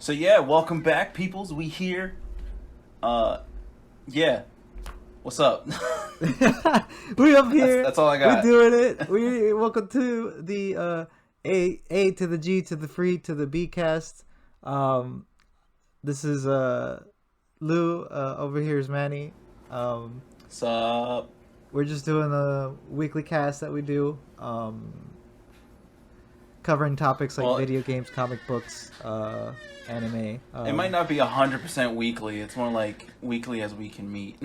So yeah, welcome back, peoples. We here. Yeah. What's up? We up here. That's all I We're got. doing it. We welcome to the A to the G to the free to the B cast. Um, this is Lou. Over here is Manny. Um, What's up? we're just doing a weekly cast that we do. Covering topics like Well, video games, comic books, anime. it might not be 100% weekly. It's more like weekly as we can meet.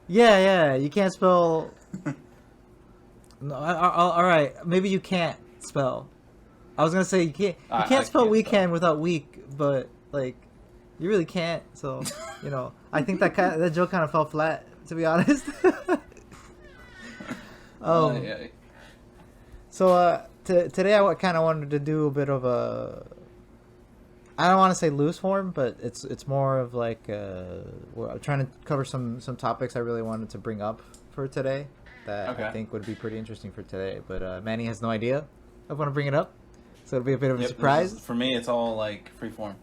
Yeah. You can't spell. No, all right. Maybe you can't spell. I was gonna say you can't. You I can't spell can't weekend spell. without week, but like, you really can't. So, I think that joke kind of fell flat, to be honest. Yeah. So today I kind of wanted to do a bit of a. I don't want to say loose form, but it's more of like I'm trying to cover some topics I really wanted to bring up for today that Okay. I think would be pretty interesting for today. But Manny has no idea I want to bring it up, so it'll be a bit of a Yep, surprise. for me, it's all like freeform.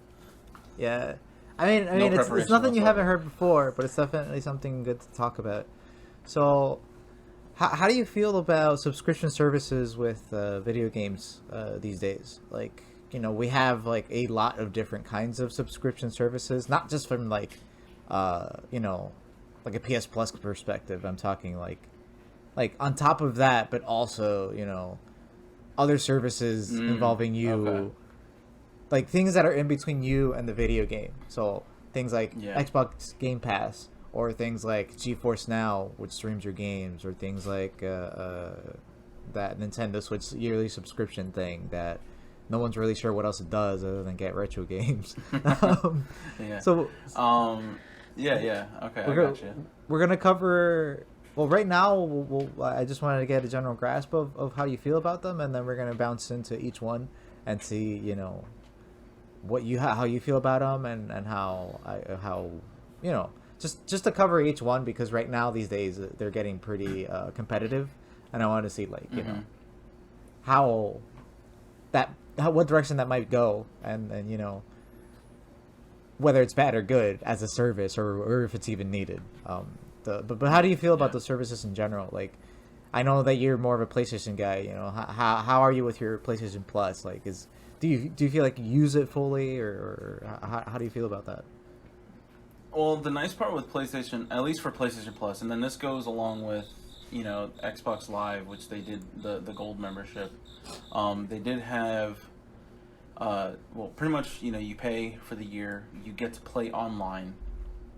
Yeah, I mean, No it's preparation nothing you haven't whatsoever. heard before, but it's definitely something good to talk about. So, how do you feel about subscription services with video games these days? Like, we have like a lot of different kinds of subscription services, not just from like, like a PS Plus perspective. I'm talking like on top of that, but also, other services involving you. Okay. Like things that are in between you and the video game. So things like Yeah. Xbox Game Pass, or things like GeForce Now, which streams your games, or things like that Nintendo Switch yearly subscription thing that no one's really sure what else it does other than get retro games. um, Yeah. so Yeah. Okay, I we're got gonna, you. we're gonna cover. Well, right now, I just wanted to get a general grasp of how you feel about them, and then we're gonna bounce into each one and see, how you feel about them, and how just to cover each one, because right now these days they're getting pretty competitive, and I want to see like how what direction that might go, and whether it's bad or good as a service, or if it's even needed. But how do you feel about Yeah. the services in general? Like, I know that you're more of a PlayStation guy. How are you with your PlayStation Plus? Like, do you feel like you use it fully, or how do you feel about that? Well, the nice part with PlayStation, at least for PlayStation Plus, and then this goes along with, Xbox Live, which they did the gold membership. They did have, pretty much, you pay for the year, you get to play online.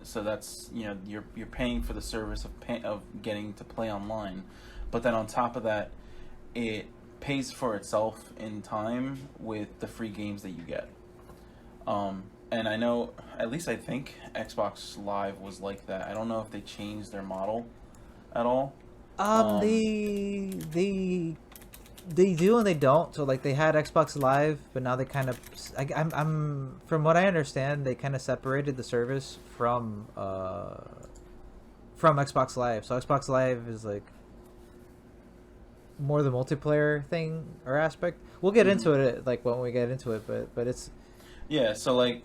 So that's, you're paying for the service of getting to play online. But then on top of that, it pays for itself in time with the free games that you get. And I know, at least I think Xbox Live was like that. I don't know if they changed their model at all. They do and they don't. So like they had Xbox Live, but now they kind of, I'm from what I understand, they kind of separated the service from Xbox Live. So Xbox Live is like more the multiplayer thing or aspect. We'll get into it like when we get into it, but it's Yeah, so like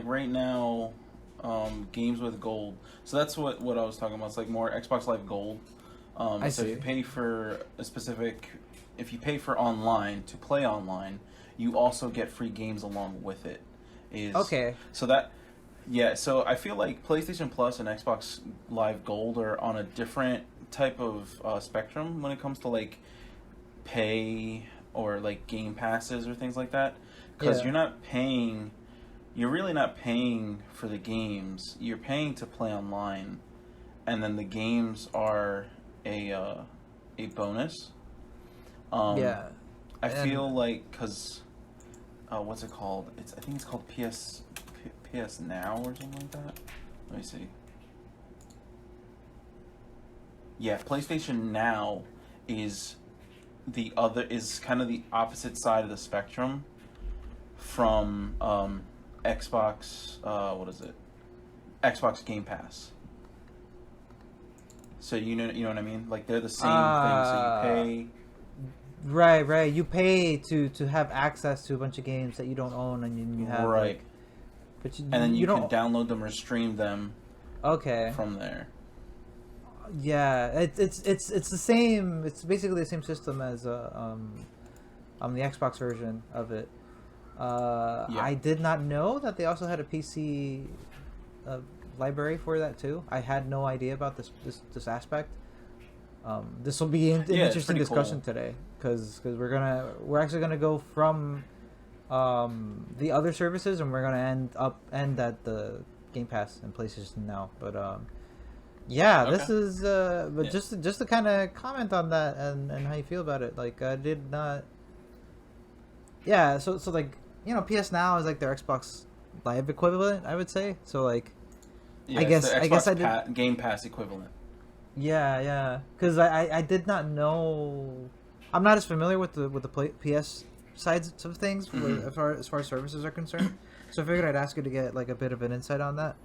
right now, games with gold. So that's what I was talking about. It's like more Xbox Live Gold. I So see. you pay for a specific. If you pay for online to play online, you also get free games along with it. Okay. So that. Yeah, so I feel like PlayStation Plus and Xbox Live Gold are on a different type of spectrum when it comes to like pay or like game passes or things like that, because Yeah. you're really not paying for the games. You're paying to play online, and then the games are a bonus. Yeah. I And feel like because what's it called? I think it's called PS Now or something like that. Let me see. Yeah, PlayStation Now is is kind of the opposite side of the spectrum from Xbox. What is it? Xbox Game Pass. So you know what I mean? Like they're the same thing. So you pay. Right. You pay to have access to a bunch of games that you don't own, and you have Right. But and then you can don't. download them or stream them Okay. from there. Yeah, it's the same. It's basically the same system as the Xbox version of it. Yeah. I did not know that they also had a PC library for that too. I had no idea about this aspect. This will be an Yeah, it's interesting pretty discussion cool. today because we're actually gonna go from the other services and we're gonna end at the Game Pass and PlayStation Now. But yeah, Okay. this is but Yeah. just to kind of comment on that and how you feel about it. Like I did not. Yeah, so like PS Now is like their Xbox Live equivalent, I would say. So like, Yeah, I it's the guess I Xbox did. Game Pass equivalent. Yeah, because I did not know. I'm not as familiar with the PS sides of things Mm-hmm. as far as services are concerned. So I figured I'd ask you to get like a bit of an insight on that,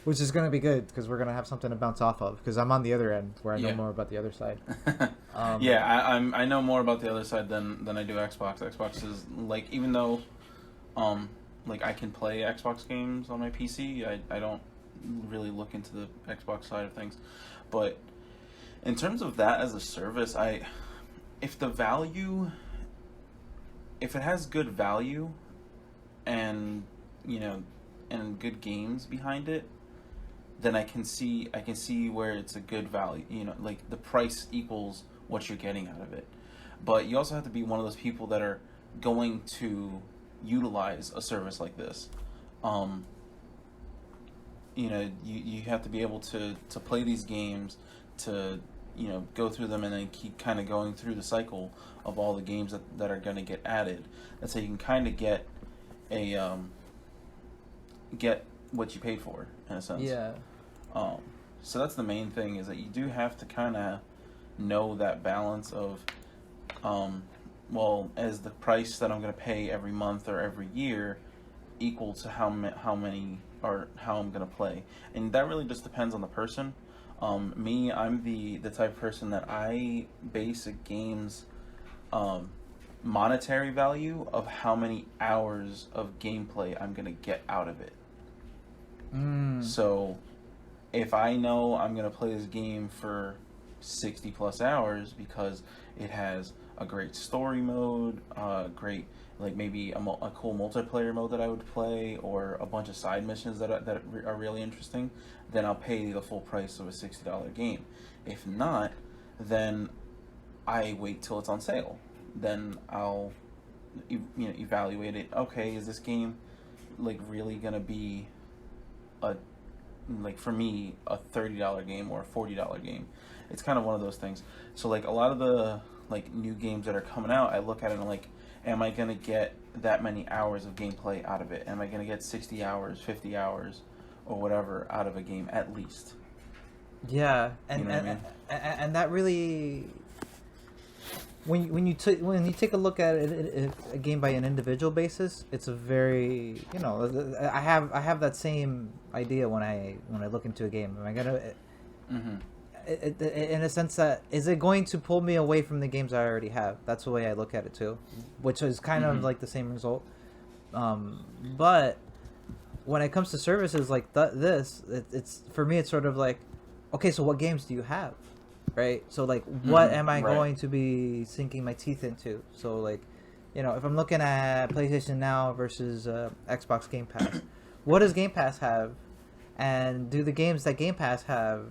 which is gonna be good because we're gonna have something to bounce off of. Because I'm on the other end where I know Yeah. more about the other side. Yeah, I know more about the other side than I do Xbox. Xbox is like, even though like I can play Xbox games on my PC, I don't really look into the Xbox side of things. But in terms of that as a service, if the value, if it has good value and you know and good games behind it, then I can see where it's a good value. Like the price equals what you're getting out of it. But you also have to be one of those people that are going to utilize a service like this. You have to be able to play these games, to go through them and then keep kind of going through the cycle of all the games that are going to get added. That's how you can kind of get get what you paid for, in a sense. Yeah. So that's the main thing, is that you do have to kind of know that balance of, as the price that I'm going to pay every month or every year equal to how many or how I'm going to play. And that really just depends on the person. Me, I'm the type of person that I base a game's monetary value of how many hours of gameplay I'm going to get out of it. So if I know I'm going to play this game for 60 plus hours because it has a great story mode, great, like maybe a cool multiplayer mode that I would play, or a bunch of side missions that are really interesting, then I'll pay the full price of a $60 game. If not, then I wait till it's on sale. Then I'll evaluate it. Okay, is this game like really gonna be for me, a $30 game or a $40 game? It's kind of one of those things. So like a lot of the like new games that are coming out, I look at it and I'm like, am I gonna get that many hours of gameplay out of it? Am I gonna get 60 hours, 50 hours, or whatever out of a game at least? Yeah, You know what I mean? and that really, when you take a look at it a game by an individual basis, it's a very I have that same idea when I look into a game. Am I gonna in a sense that, is it going to pull me away from the games I already have? That's the way I look at it too, which is kind of like the same result. But when it comes to services like it's for me, it's sort of like, okay, so what games do you have, right? So like, what am I right. going to be sinking my teeth into? So like, if I'm looking at PlayStation Now versus Xbox Game Pass, what does Game Pass have, and do the games that Game Pass have,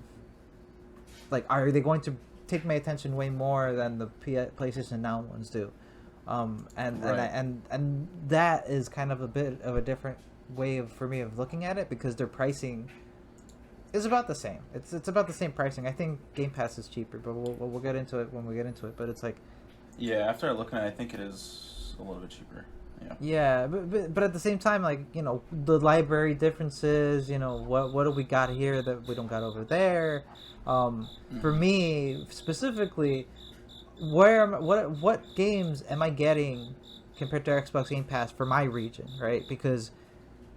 like, are they going to take my attention way more than the PlayStation Now ones do? And that is kind of a bit of a different way for me of looking at it, because their pricing is about the same. It's about the same pricing. I think Game Pass is cheaper, but we'll get into it when we get into it. But it's like, yeah, after looking at it, I think it is a little bit cheaper. Yeah. Yeah, but at the same time, like, the library differences. What do we got here that we don't got over there? For me specifically, what games am I getting compared to Xbox Game Pass for my region, right? Because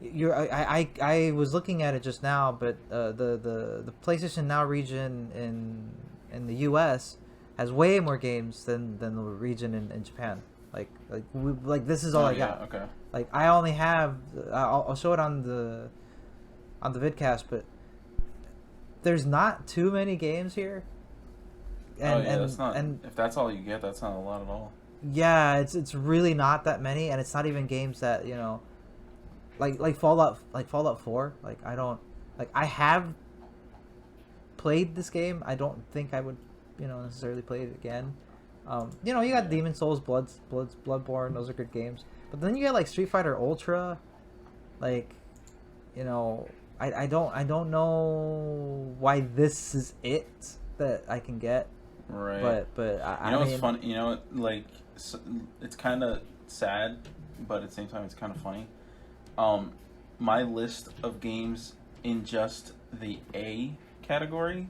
I was looking at it just now, but the PlayStation Now region in the U.S. has way more games than the region in Japan. Like this is all I got. Okay. Like I only have. I'll show it on the vidcast, but there's not too many games here. That's not. If that's all you get, that's not a lot at all. Yeah, it's really not that many, and it's not even games that like Fallout 4. Like I have played this game. I don't think I would necessarily play it again. You got Demon Souls, Bloodborne. Those are good games. But then you get like Street Fighter Ultra. Like, I don't know why this is it that I can get. Right. But I mean, it's funny. Like it's kind of sad, but at the same time it's kind of funny. My list of games in just the A category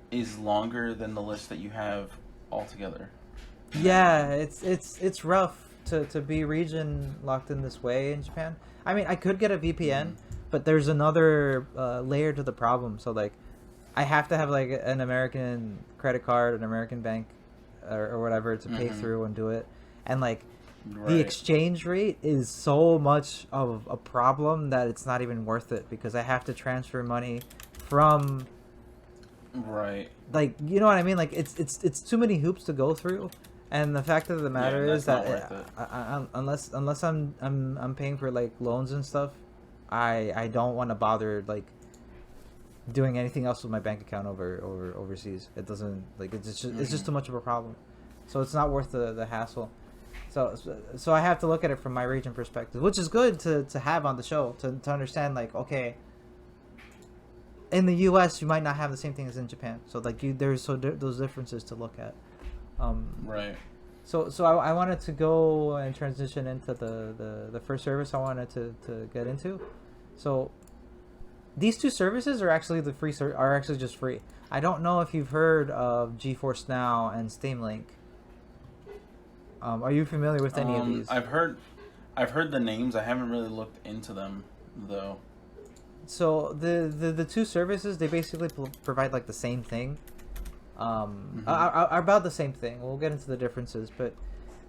is longer than the list that you have altogether. Yeah, it's rough to be region locked in this way in Japan. I mean, I could get a VPN, but there's another layer to the problem. So like, I have to have like an American credit card, an American bank, or whatever to pay through and do it. And like, the exchange rate is so much of a problem that it's not even worth it because I have to transfer money from. Right. Like, you know what I mean? Like, it's too many hoops to go through, and the fact of the matter is that unless I'm paying for like loans and stuff, I don't want to bother like doing anything else with my bank account over overseas. It doesn't like it's just too much of a problem, so it's not worth the hassle. So I have to look at it from my region perspective, which is good to have on the show to understand like, okay, in the U.S. you might not have the same thing as in Japan, so like there's those differences to look at. Right. So I wanted to go and transition into the first service I wanted to get into. So these two services are actually just free. I don't know if you've heard of GeForce Now and Steam Link. Are you familiar with any of these? I've heard the names. I haven't really looked into them though. So the two services, they basically provide like the same thing, are about the same thing. We'll get into the differences, but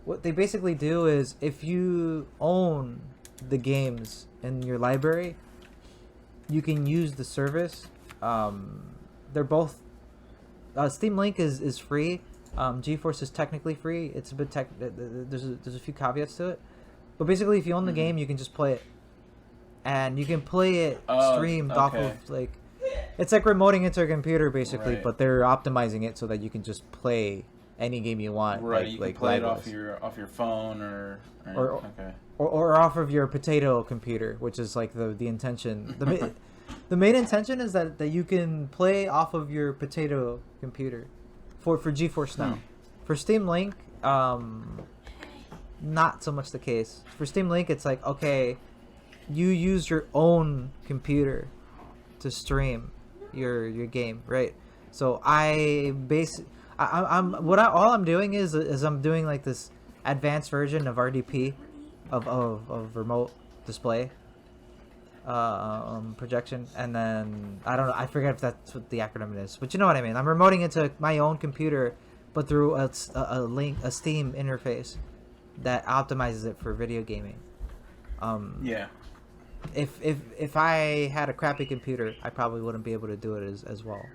what they basically do is if you own the games in your library, you can use the service. They're both Steam Link is free. GeForce is technically free. It's a bit there's a few caveats to it, but basically if you own the game, you can just play it. And you can play it streamed off of like, it's like remoting into a computer basically, but they're optimizing it so that you can just play any game you want. Right, like, you like can play it live-wise. off your phone or off of your potato computer, which is like the intention. The main intention is that you can play off of your potato computer for GeForce Now. For Steam Link, not so much the case. For Steam Link, it's like, okay, you use your own computer to stream your game, right? So all I'm doing is I'm doing like this advanced version of RDP, of remote display projection, and then I don't know, I forget if that's what the acronym is, but you know what I mean. I'm remoting into my own computer, but through a Steam interface that optimizes it for video gaming. Yeah. If I had a crappy computer, I probably wouldn't be able to do it as well.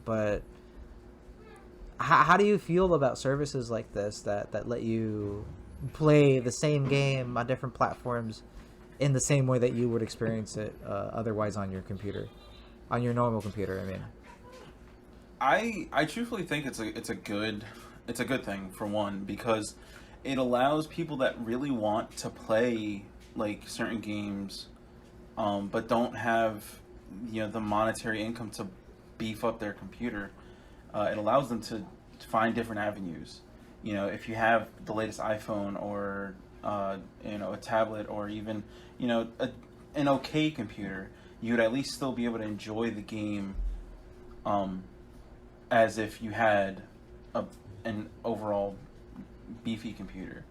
But how do you feel about services like this that let you play the same game on different platforms in the same way that you would experience it otherwise on your computer, on your normal computer? I mean, I truthfully think it's a good thing for one, because it allows people that really want to play like certain games, but don't have the monetary income to beef up their computer. It allows them to find different avenues. If you have the latest iPhone or a tablet or even an okay computer, you would at least still be able to enjoy the game as if you had an overall beefy computer.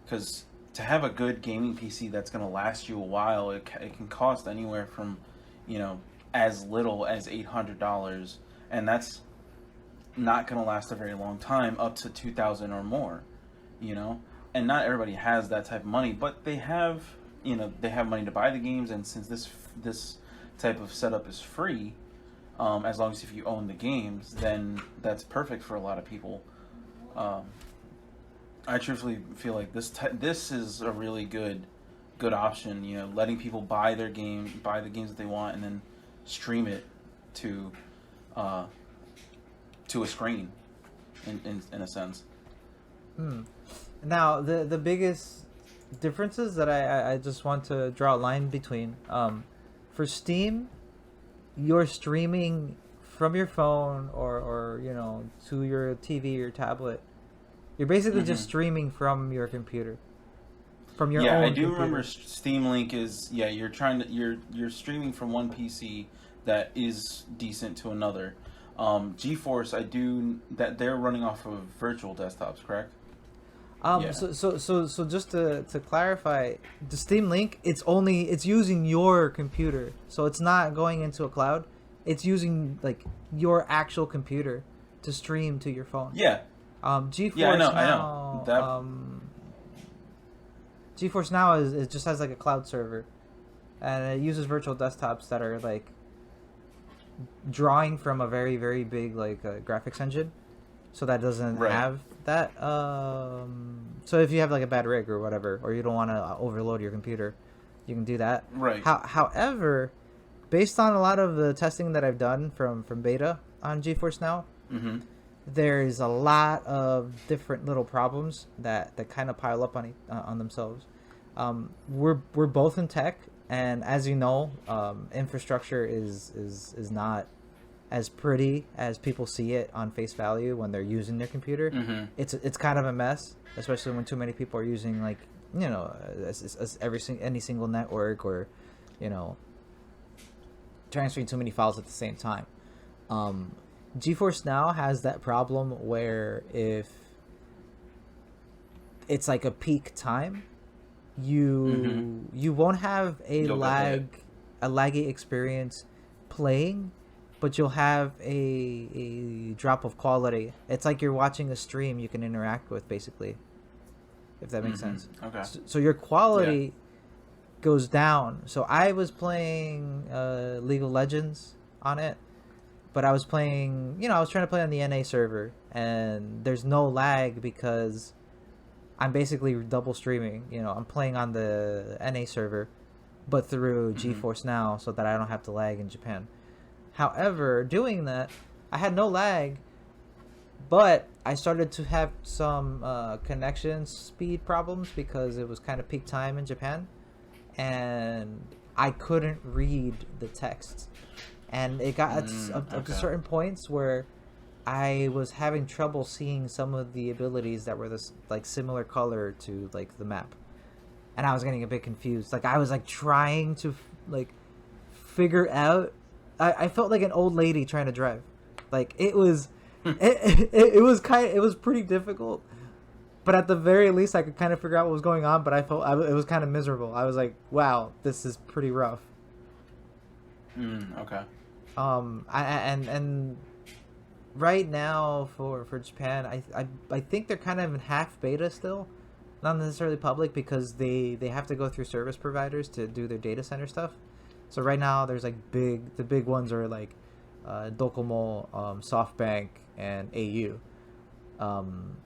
Because to have a good gaming PC that's going to last you a while, it can cost anywhere from as little as $800, and that's not going to last a very long time, up to 2,000 or more, you know. And not everybody has that type of money, but they have, you know, they have money to buy the games. And since this type of setup is free, as long as if you own the games, then that's perfect for a lot of people. I truthfully feel like this is a really good option. You know, letting people buy the games that they want, and then stream it to a screen, in a sense. Now, the biggest differences that I just want to draw a line between, for Steam, you're streaming from your phone or you know, to your TV or tablet. You're basically just streaming from your computer, from your own I do computer. remember Steam Link is you're streaming from one PC that is decent to another. GeForce, that they're running off of virtual desktops, correct? So just to clarify, the Steam Link, it's using your computer, so it's not going into a cloud. It's using like your actual computer to stream to your phone. Yeah. GeForce I now, know. GeForce Now is just has like a cloud server, and it uses virtual desktops that are like drawing from a very, very big like graphics engine, so that doesn't have that. So if you have like a bad rig or whatever, or you don't want to overload your computer, you can do that. Right. However, based on a lot of the testing that I've done from beta on GeForce Now, there's a lot of different little problems that kind of pile up on themselves. We're both in tech, and as you know, infrastructure is not as pretty as people see it on face value when they're using their computer. It's kind of a mess, especially when too many people are using, like, you know, any single network, or, you know, transferring too many files at the same time. GeForce Now has that problem where if it's like a peak time, you won't have a laggy experience playing, but you'll have a drop of quality. It's like you're watching a stream you can interact with, basically, if that makes sense. Okay. So your quality goes down. So I was playing League of Legends on it, but I was playing, you know, I was trying to play on the NA server, and there's no lag because I'm basically double streaming. You know, I'm playing on the NA server, but through GeForce Now, so that I don't have to lag in Japan. However, doing that, I had no lag, but I started to have some connection speed problems because it was kind of peak time in Japan, and I couldn't read the text. And it got up to certain points where I was having trouble seeing some of the abilities that were this like similar color to like the map, and I was getting a bit confused. Like I was like trying to like figure out. I felt like an old lady trying to drive. Like it was, it was pretty difficult. But at the very least, I could kind of figure out what was going on. But I felt it was kind of miserable. I was like, wow, this is pretty rough. Okay. And right now for Japan, I think they're kind of in half beta still, not necessarily public, because they have to go through service providers to do their data center stuff. So right now there's like the big ones are like Docomo, SoftBank, and AU.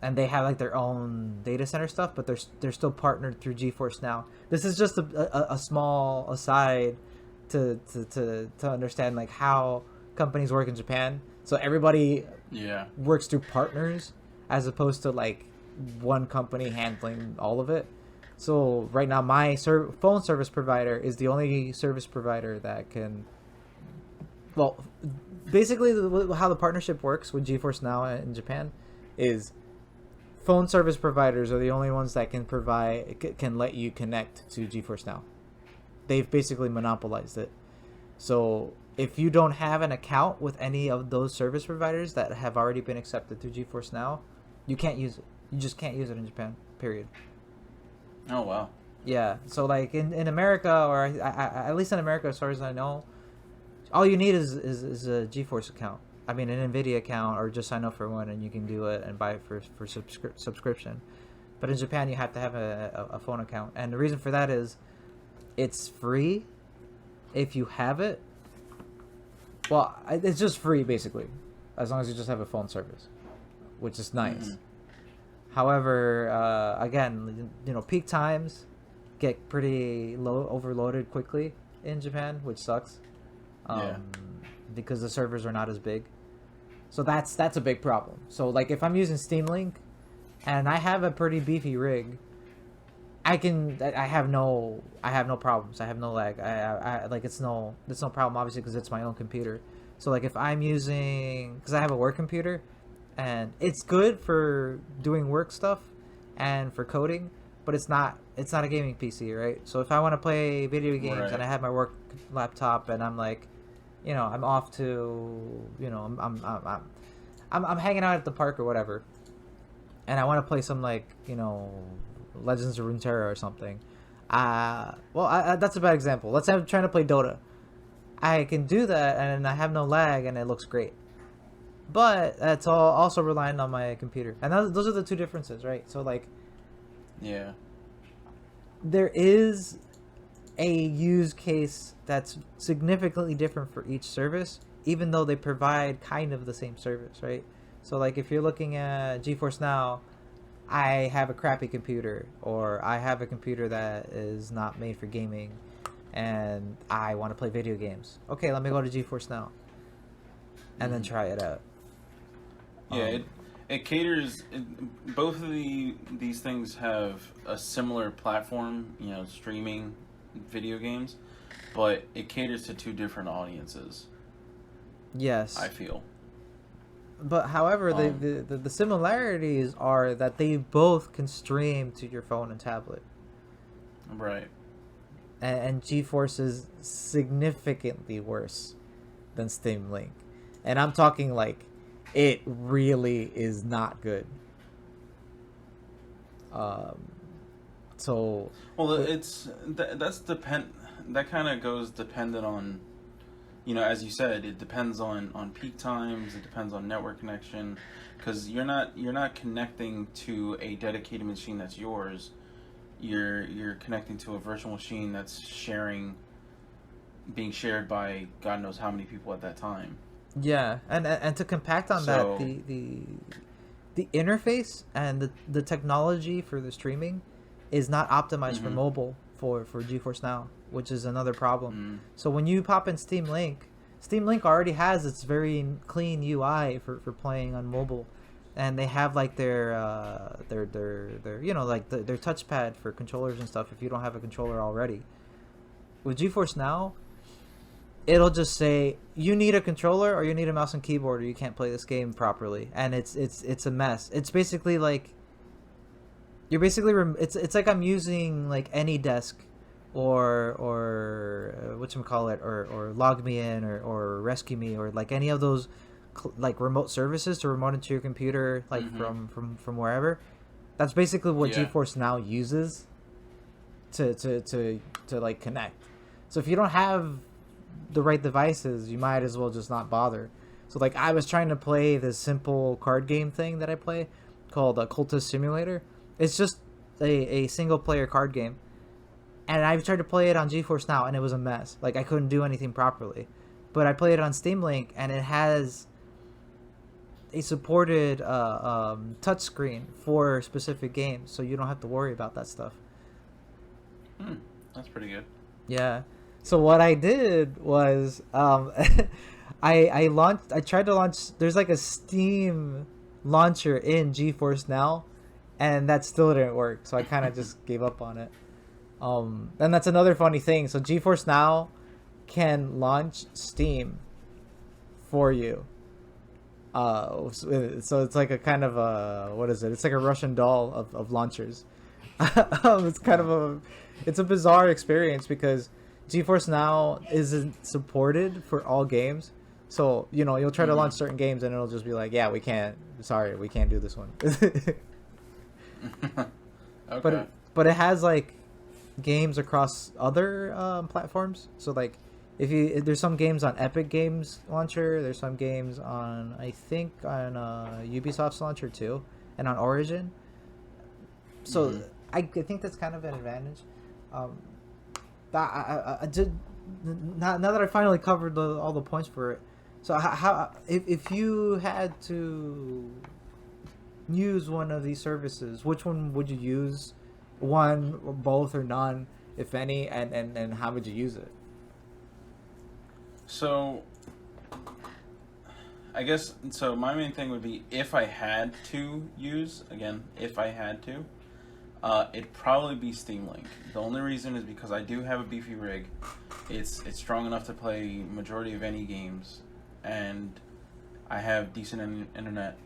And they have like their own data center stuff, but they're still partnered through GeForce Now. This is just a small aside to understand like how companies work in Japan. So everybody works through partners as opposed to like one company handling all of it. So right now my phone service provider is the only service provider that can, well, basically how the partnership works with GeForce Now in Japan is phone service providers are the only ones that can let you connect to GeForce Now. They've basically monopolized it. So if you don't have an account with any of those service providers that have already been accepted through GeForce Now, you can't use it. You just can't use it in Japan, period. Oh, wow. Yeah, so like in America, or at least in America, as far as I know, all you need is a GeForce account. I mean, an NVIDIA account, or just sign up for one and you can do it and buy it for subscription. But in Japan, you have to have a phone account. And the reason for that is it's free if you have it. Well, it's just free, basically, as long as you just have a phone service, which is nice. Mm-hmm. However, again, peak times get pretty overloaded quickly in Japan, which sucks. Because the servers are not as big. So that's a big problem. So like if I'm using Steam Link and I have a pretty beefy rig, I have no problems. I have no lag. I like it's no problem, obviously, because it's my own computer. So like if I'm using, because I have a work computer and it's good for doing work stuff and for coding, but it's not a gaming PC, right? So if I want to play video games and I have my work laptop and I'm like, I'm off to, I'm hanging out at the park or whatever, and I want to play some like, Legends of Runeterra or something. That's a bad example. Let's say I'm trying to play Dota. I can do that and I have no lag and it looks great. But that's all also relying on my computer. And those are the two differences, right? So like, yeah, there is a use case that's significantly different for each service, even though they provide kind of the same service, right? So like if you're looking at GeForce Now, I have a crappy computer, or I have a computer that is not made for gaming and I want to play video games. Okay, let me go to GeForce Now and then try it out. Yeah, it caters. Both of these things have a similar platform, streaming video games, but it caters to two different audiences. Yes, I feel. But however, the similarities are that they both can stream to your phone and tablet. Right. And GeForce is significantly worse than Steam Link. And I'm talking like it really is not good. So that kind of goes dependent on, as you said, it depends on peak times, it depends on network connection, because you're not connecting to a dedicated machine that's yours. You're connecting to a virtual machine that's being shared by God knows how many people at that time. Yeah, and to compact on that, the interface and the technology for the streaming is not optimized for mobile for GeForce Now, which is another problem. So when you pop in Steam Link already has its very clean UI for playing on mobile, and they have like their their touchpad for controllers and stuff if you don't have a controller already. With GeForce Now, it'll just say you need a controller or you need a mouse and keyboard or you can't play this game properly, and it's a mess. It's basically like it's like I'm using like AnyDesk or whatchamacallit or Log Me In or Rescue Me or like any of those like remote services to remote into your computer like from wherever. That's basically what GeForce Now uses to like connect. So if you don't have the right devices, you might as well just not bother. So like I was trying to play this simple card game thing that I play called Cultist Simulator. It's just a single player card game, and I tried to play it on GeForce Now and it was a mess. Like I couldn't do anything properly. But I played it on Steam Link and it has a supported touchscreen for specific games, so you don't have to worry about that stuff. That's pretty good. Yeah. So what I did was I tried to launch, there's like a Steam launcher in GeForce Now, and that still didn't work, so I kind of just gave up on it. And that's another funny thing. So GeForce Now can launch Steam for you. So it's like a kind of a, what is it? It's like a Russian doll of launchers. It's kind of it's a bizarre experience because GeForce Now isn't supported for all games. So, you'll try to launch certain games and it'll just be like, yeah, we can't do this one. Okay. But it has like games across other platforms. So like if there's some games on Epic Games launcher, there's some games on I think on Ubisoft's launcher too, and on Origin. So Mm-hmm. I think that's kind of an advantage. That I did now that I finally covered all the points for it. So how if you had to use one of these services, which one would you use? One, or both, or none, if any, and how would you use it? So, I guess so. My main thing would be if I had to use again, if I had to, it'd probably be Steam Link. The only reason is because I do have a beefy rig. It's strong enough to play majority of any games, and I have decent internet,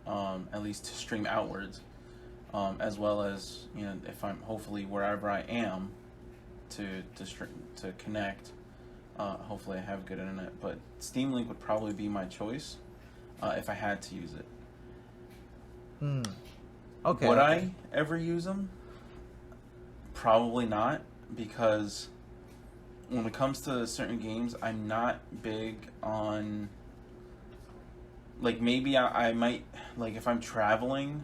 at least to stream outwards, as well as if I'm hopefully wherever I am, to connect. Hopefully I have good internet, but Steam Link would probably be my choice if I had to use it. Okay. Would okay. I ever use them? Probably not, because when it comes to certain games, I'm not big on. Like maybe I might, like if I'm traveling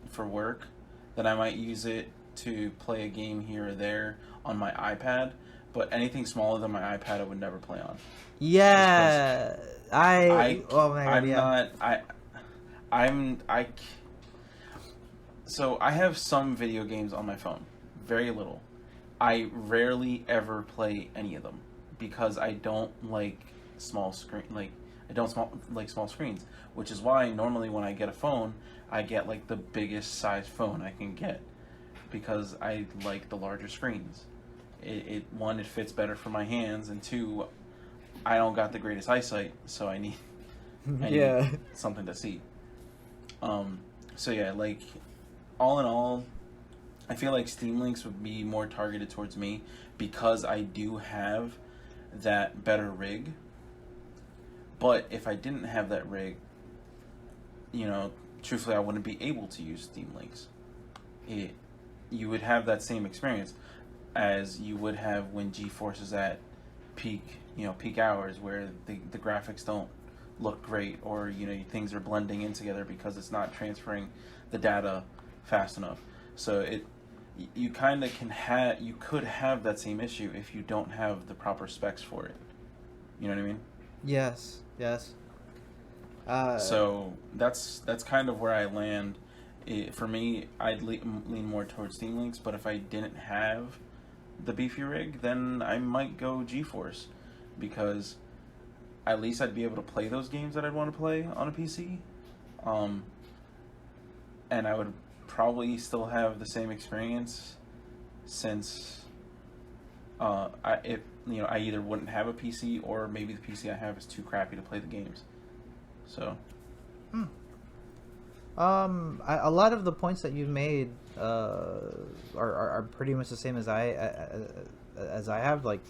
for work, then I might use it to play a game here or there on my iPad. But anything smaller than my iPad, I would never play on. Yeah, oh my god, I'm yeah. not. So I have some video games on my phone, very little. I rarely ever play any of them because I don't like small screen. Like I don't like small screens, which is why normally when I get a phone, I get like the biggest size phone I can get because I like the larger screens. One, it fits better for my hands, and two, I don't got the greatest eyesight, so I need Yeah. something to see. So yeah, like all in all, I feel like Steam Links would be more targeted towards me because I do have that better rig. But if I didn't have that rig, truthfully, I wouldn't be able to use Steam Links. You would have that same experience as you would have when GeForce is at peak hours, where the graphics don't look great, or things are blending in together because it's not transferring the data fast enough. So you kind of could have that same issue if you don't have the proper specs for it. You know what I mean? Yes. So that's kind of where I land. For me, I'd lean more towards Steam Links, but if I didn't have the beefy rig, then I might go GeForce, because at least I'd be able to play those games that I'd want to play on a PC, and I would probably still have the same experience, since I either wouldn't have a PC, or maybe the PC I have is too crappy to play the games. So. A lot of the points that you've made are pretty much the same as I have. Like,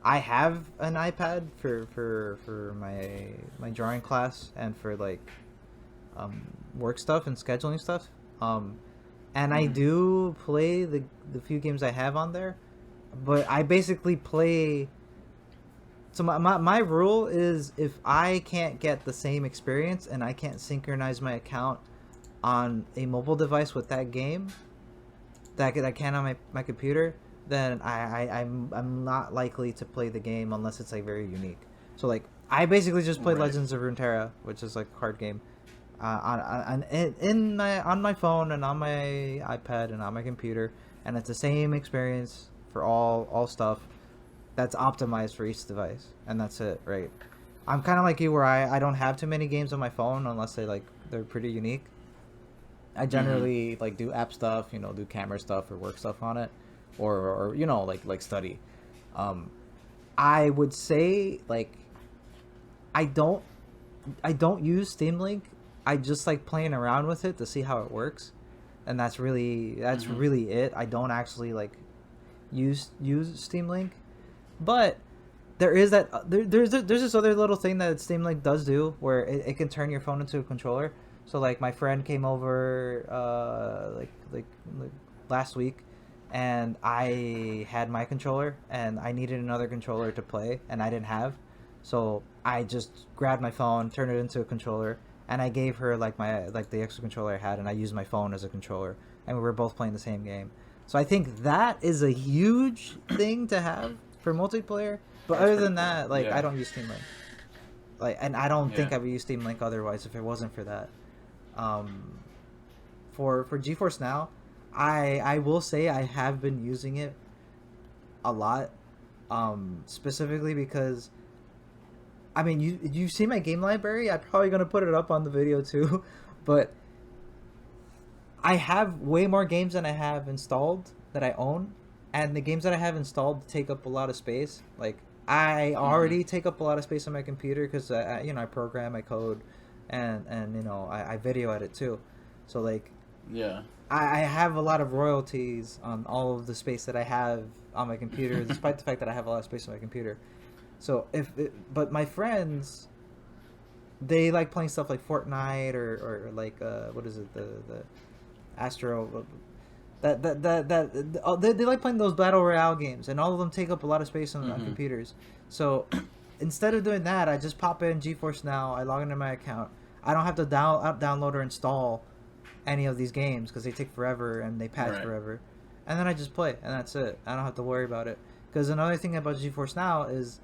I have an iPad for my drawing class and for like work stuff and scheduling stuff. And I do play the few games I have on there, but I basically play. So my rule is, if I can't get the same experience and I can't synchronize my account on a mobile device with that game that I can on my computer, then I'm not likely to play the game unless it's like very unique. So like I basically just play Right. Legends of Runeterra, which is like a card game, on my phone and on my iPad and on my computer, and it's the same experience for all stuff. That's optimized for each device, and that's it, right? I'm kind of like you, where I don't have too many games on my phone unless they're pretty unique. I generally like do app stuff, do camera stuff or work stuff on it, or like study. I would say like I don't use Steam Link. I just like playing around with it to see how it works, and that's really it. I don't actually like use Steam Link. But there is there's this other little thing that Steam Link does do, where it can turn your phone into a controller. So like my friend came over like last week, and I had my controller, and I needed another controller to play, and I didn't have, so I just grabbed my phone, turned it into a controller, and I gave her like the extra controller I had, and I used my phone as a controller, and we were both playing the same game. So I think that is a huge thing to have for multiplayer. But That's other pretty than cool. that, like Yeah. I don't use Steam Link. Like, and I don't think Yeah. I would use Steam Link otherwise if it wasn't for that. Um, for GeForce Now, I will say I have been using it a lot, specifically because I mean you see my game library. I'm probably gonna put it up on the video too, but I have way more games than I have installed that I own, and the games that I have installed take up a lot of space. Like I Mhm. already take up a lot of space on my computer because I program, I code, and I video edit too. So like Yeah. I have a lot of royalties on all of the space that I have on my computer, despite the fact that I have a lot of space on my computer. So but my friends, they like playing stuff like Fortnite or like what is it, the Astro, they like playing those battle royale games, and all of them take up a lot of space on Mhm. computers. So instead of doing that, I just pop in GeForce Now, I log into my account. I don't have to download or install any of these games because they take forever and they patch Right. forever, and then I just play, and that's it. I don't have to worry about it. Because another thing about GeForce Now is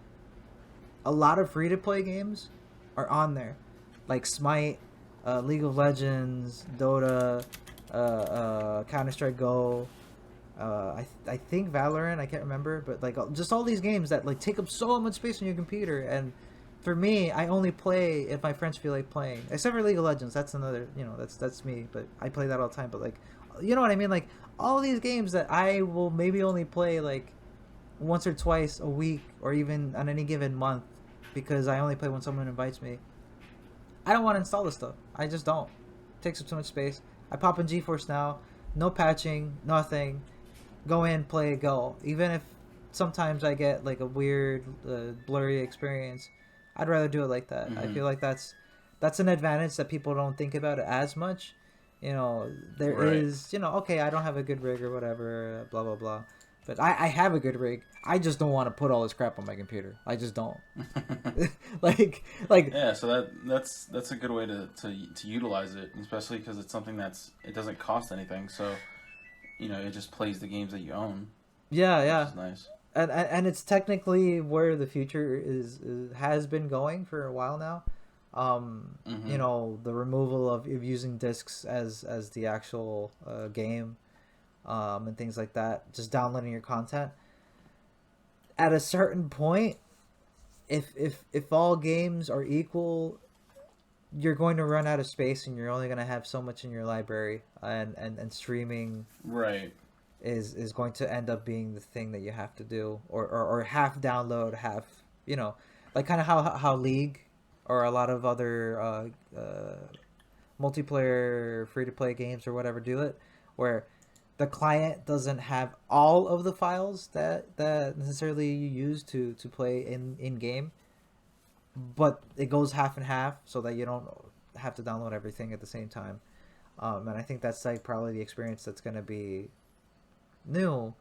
a lot of free to play games are on there, like Smite, League of Legends, Dota, Counter Strike Go. I think Valorant. I can't remember, but like just all these games that like take up so much space on your computer. And for me, I only play if my friends feel like playing. Except for League of Legends, that's another. That's me. But I play that all the time. But like, you know what I mean? Like all these games that I will maybe only play like once or twice a week, or even on any given month, because I only play when someone invites me. I don't want to install this stuff. I just don't. It takes up too much space. I pop in GeForce Now, no patching, nothing. Go in, play, go. Even if sometimes I get like a weird, blurry experience, I'd rather do it like that. I Mhm. feel like that's an advantage that people don't think about it as much. There Right. is, okay, I don't have a good rig or whatever, blah blah blah, but I have a good rig. I just don't want to put all this crap on my computer. I just don't. like Yeah, so that's a good way to utilize it, especially because it's something it doesn't cost anything. So it just plays the games that you own, yeah, which yeah. is nice. And it's technically where the future has been going for a while now. Mhm. The removal of using discs as the actual game, and things like that, just downloading your content. At a certain point, if all games are equal, you're going to run out of space, and you're only going to have so much in your library, and streaming Right. is going to end up being the thing that you have to do, or half download, half, like kind of how League or a lot of other multiplayer free to play games or whatever do it, where the client doesn't have all of the files that necessarily you use to play in game, but it goes half and half so that you don't have to download everything at the same time. And I think that's like probably the experience that's going to be new,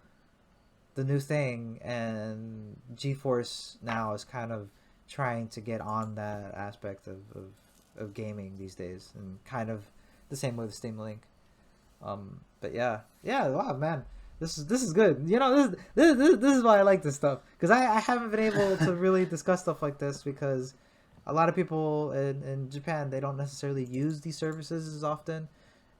the new thing, and GeForce Now is kind of trying to get on that aspect of gaming these days, and kind of the same way with Steam Link. But yeah, yeah, wow, man, this is good. This is why I like this stuff, because I haven't been able to really discuss stuff like this, because a lot of people in Japan, they don't necessarily use these services as often.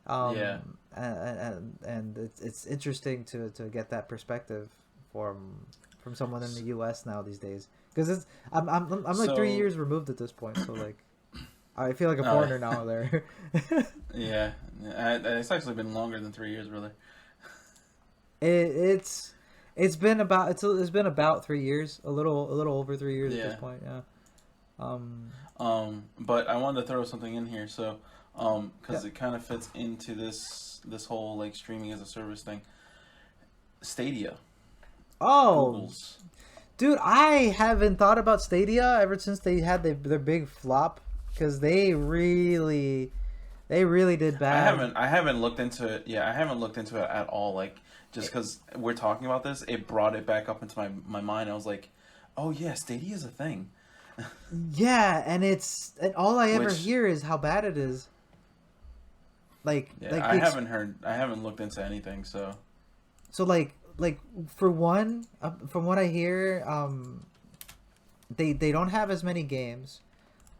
Yeah. And it's interesting to get that perspective from someone in the S- U.S. now these days, because I'm like three So, years removed at this point, so like I feel like a uh, foreigner now there. yeah, it's actually been longer than 3 years, really. it, it's it's been about 3 years, a little over 3 years at this Yeah. point. Yeah. Um. But I wanted to throw something in here, so Yeah. because it kind of fits into this whole like streaming as a service thing. Stadia, Oh, Google's. dude, I haven't thought about Stadia ever since they had their big flop, because they really did bad. I haven't looked into it. Yeah, I haven't looked into it at all. Like just because we're talking about this, it brought it back up into my mind. I was like, oh yeah, Stadia is a thing. Yeah, and all I ever Which, hear is how bad it is. yeah, I haven't looked into anything, so. So for one, from what I hear, they don't have as many games.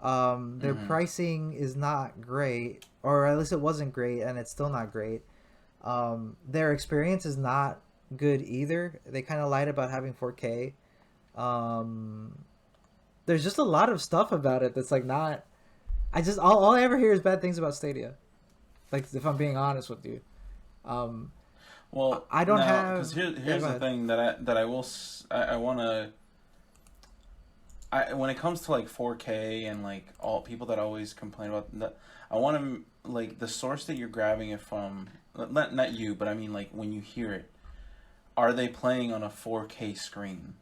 Their pricing is not great, or at least it wasn't great, and it's still not great. Their experience is not good either. They kind of lied about having 4K. There's just a lot of stuff about it that's like not. All I ever hear is bad things about Stadia. Like, if I'm being honest with you. Well, I don't have. Because here's the thing that I will I want to. When it comes to like 4K and like all people that always complain about that, I want to like the source that you're grabbing it from. Not you, but I mean like when you hear it, are they playing on a 4K screen?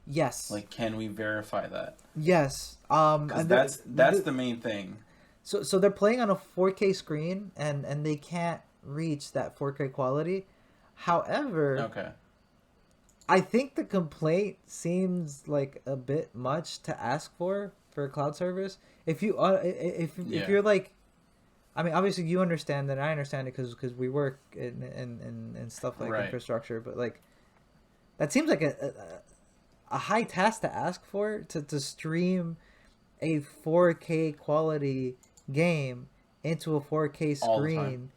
Yes. Like, can we verify that? Yes. Because that's the main thing. So they're playing on a 4K screen, and they can't reach that 4K quality. However, okay, I think the complaint seems like a bit much to ask for a cloud service. If you're like, I mean, obviously you understand that, I understand it because we work in stuff like infrastructure, but like that seems like a high task to ask for to stream a 4K quality game into a 4K screen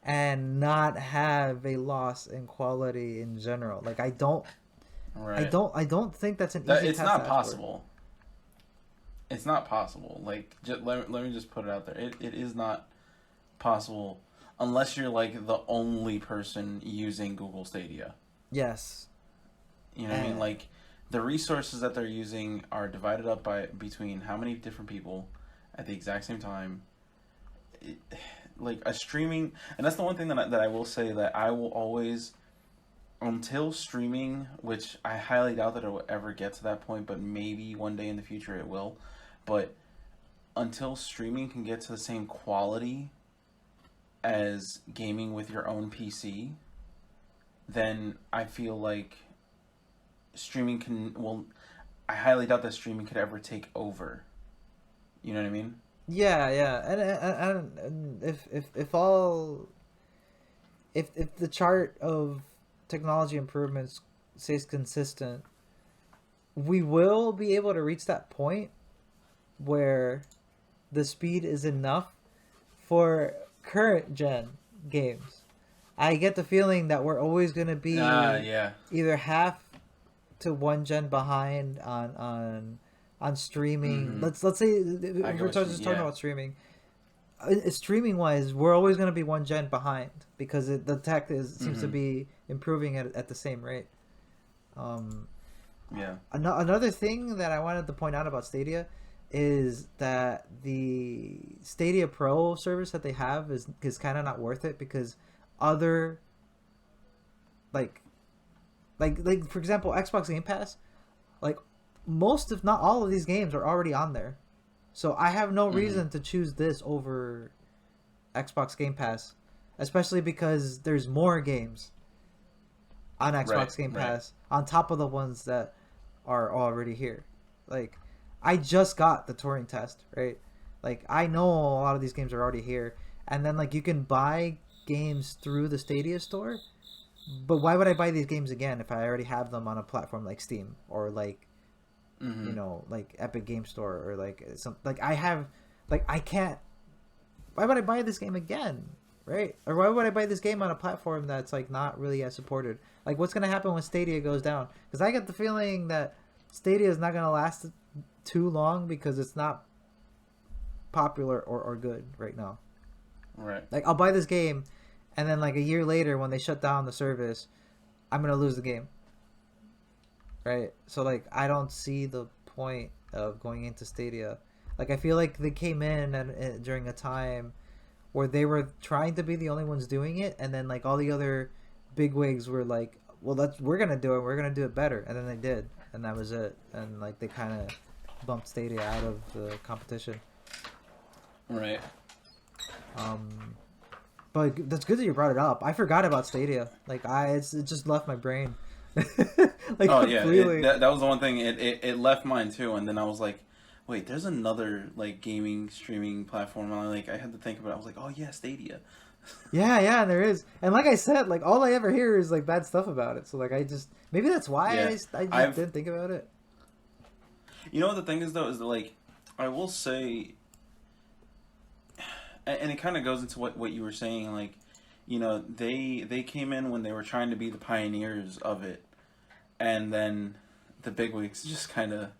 and not have a loss in quality in general. Like I don't think that's an easy it's task not to possible. It's not possible. Like, let me just put it out there. It is not possible unless you're like the only person using Google Stadia. Yes. You know what I mean? Like, the resources that they're using are divided up between how many different people at the exact same time. Like a streaming, and that's the one thing that I will say, that I will always, until streaming, which I highly doubt that it will ever get to that point, but maybe one day in the future it will. But until streaming can get to the same quality as gaming with your own PC, then I feel like I highly doubt that streaming could ever take over. You know what I mean? Yeah, and if the chart of technology improvements stays consistent, we will be able to reach that point where the speed is enough for current gen games. I get the feeling that we're always going to be either half to one gen behind on streaming. Let's say if we're just talking about streaming. Streaming wise, we're always going to be one gen behind because the tech seems to be improving at the same rate. Another thing that I wanted to point out about Stadia is that the Stadia Pro service that they have is kind of not worth it, because other like for example, Xbox Game Pass, like most if not all of these games are already on there. So I have no reason to choose this over Xbox Game Pass, especially because there's more games on Xbox Game Pass on top of the ones that are already here. Like, I just got the Turing test, right? Like, I know a lot of these games are already here, and then like you can buy games through the Stadia store. But why would I buy these games again if I already have them on a platform like Steam or like you know, like Epic Game Store, or like some, like I have, like I can't. Why would I buy this game again, right? Or why would I buy this game on a platform that's like not really as supported? Like, what's gonna happen when Stadia goes down? Because I get the feeling that Stadia is not gonna last too long because it's not popular or good right now. Right. Like, I'll buy this game, and then like a year later when they shut down the service, I'm gonna lose the game. Right, so like I don't see the point of going into Stadia. Like, I feel like they came in during a time where they were trying to be the only ones doing it, and then like all the other bigwigs were like, "Well, we're gonna do it. We're gonna do it better," and then they did, and that was it. And like they kind of bumped Stadia out of the competition. Right. But that's good that you brought it up. I forgot about Stadia. Like it just left my brain. Like Oh yeah, completely. that was the one thing. It left mine too, and then I was like, wait, there's another like gaming streaming platform. And I had to think about it. I was like, oh yeah, Stadia. Yeah, there is. And like I said, like all I ever hear is like bad stuff about it. So like I just maybe that's why Yeah, I just I've didn't think about it. you know what the thing is though is that like I will say, and it kind of goes into what you were saying, like they came in when they were trying to be the pioneers of it, and then the bigwigs just kind of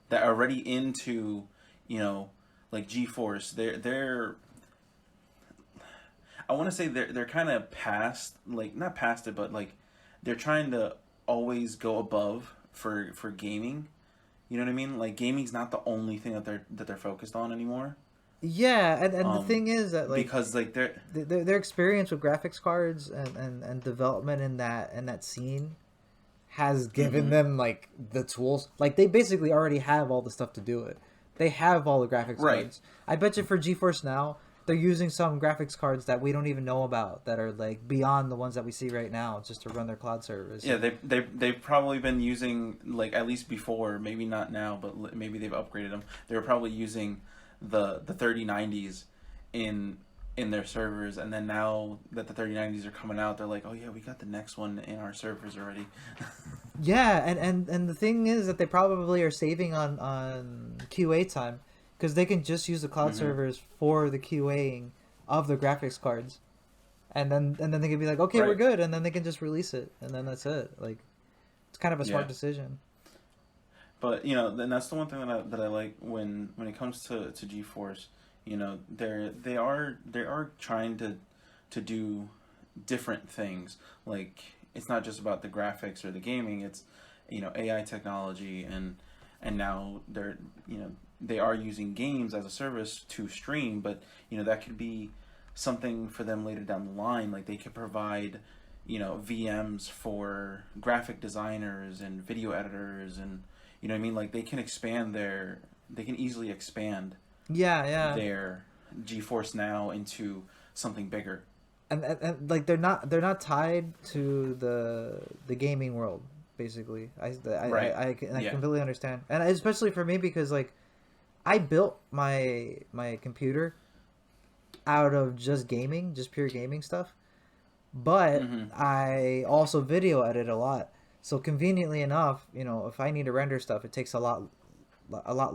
that are already into like GeForce. They're I want to say they're kind of past, like not past it, but like they're trying to always go above for gaming. You know what I mean? Like gaming's not the only thing that they're focused on anymore. Yeah, and the thing is that like Because like they're their experience with graphics cards and development in that scene has given them like the tools. Like they basically already have all the stuff to do it. They have all the graphics right. cards. I bet you for GeForce Now, they're using some graphics cards that we don't even know about that are like beyond the ones that we see right now just to run their cloud servers. Yeah, they've probably been using, like, at least before, maybe not now, but maybe they've upgraded them. They were probably using the 3090s in their servers, and then now that the 3090s are coming out, they're like, oh yeah, we got the next one in our servers already. Yeah, and the thing is that they probably are saving on QA time because they can just use the cloud servers for the QAing of the graphics cards, and then they can be like, okay, we're Right. good, and then they can just release it, and then that's it. Like, it's kind of a smart Yeah. decision. But then that's the one thing that I like when it comes to GeForce. They are trying to do different things. Like it's not just about the graphics or the gaming. It's AI technology and now they are using games as a service to stream. But that could be something for them later down the line. Like they could provide VMs for graphic designers and video editors and you know what I mean? Like they can they can easily expand Yeah. their GeForce Now into something bigger. And like they're not tied to the gaming world basically. Right. I Yeah. completely understand, and especially for me because like I built my computer out of just gaming, just pure gaming stuff, but I also video edit a lot. So conveniently enough, if I need to render stuff, it takes a lot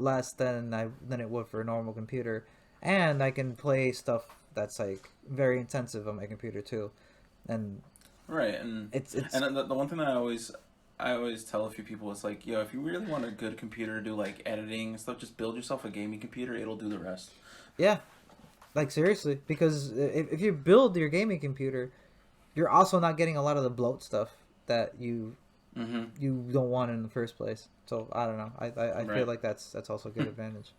less than it would for a normal computer, and I can play stuff that's like very intensive on my computer too, and Right, and it's and the one thing that I always tell a few people is like, yo, if you really want a good computer to do like editing and stuff, just build yourself a gaming computer. It'll do the rest. yeah, like seriously, because if you build your gaming computer, you're also not getting a lot of the bloat stuff that you don't want in the first place. So I don't know. I feel Right. like that's also a good advantage.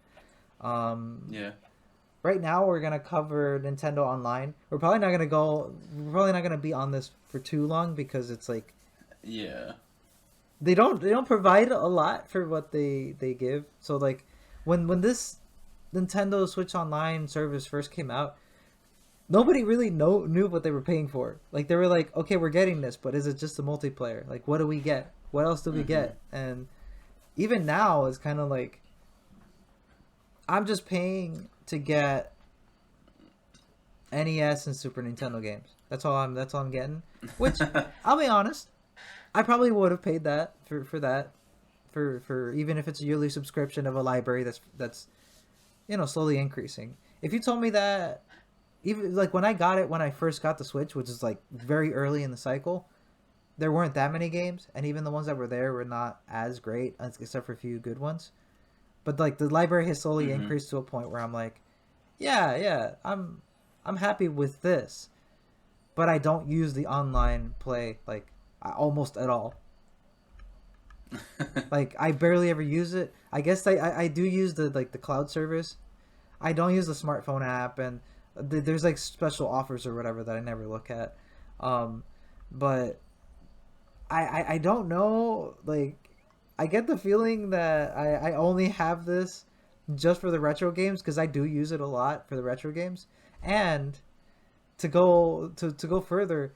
Yeah. Right now we're gonna cover Nintendo Online. We're probably not gonna be on this for too long because it's like Yeah. they don't provide a lot for what they give. So like when this Nintendo Switch Online service first came out, nobody really knew what they were paying for. Like they were like, okay, we're getting this, but is it just a multiplayer? Like what do we get? What else do we get? And even now it's kind of like I'm just paying to get NES and Super Nintendo games. That's all I'm getting. Which I'll be honest, I probably would have paid that for that. For even if it's a yearly subscription of a library that's slowly increasing. If you told me that even like when I first got the Switch, which is like very early in the cycle, there weren't that many games, and even the ones that were there were not as great, except for a few good ones. But like the library has slowly increased to a point where I'm like, yeah, I'm happy with this, but I don't use the online play like almost at all. Like I barely ever use it. I guess I do use the cloud service. I don't use the smartphone app, and there's like special offers or whatever that I never look at. But I don't know, like I get the feeling that I only have this just for the retro games because I do use it a lot for the retro games, and to go further,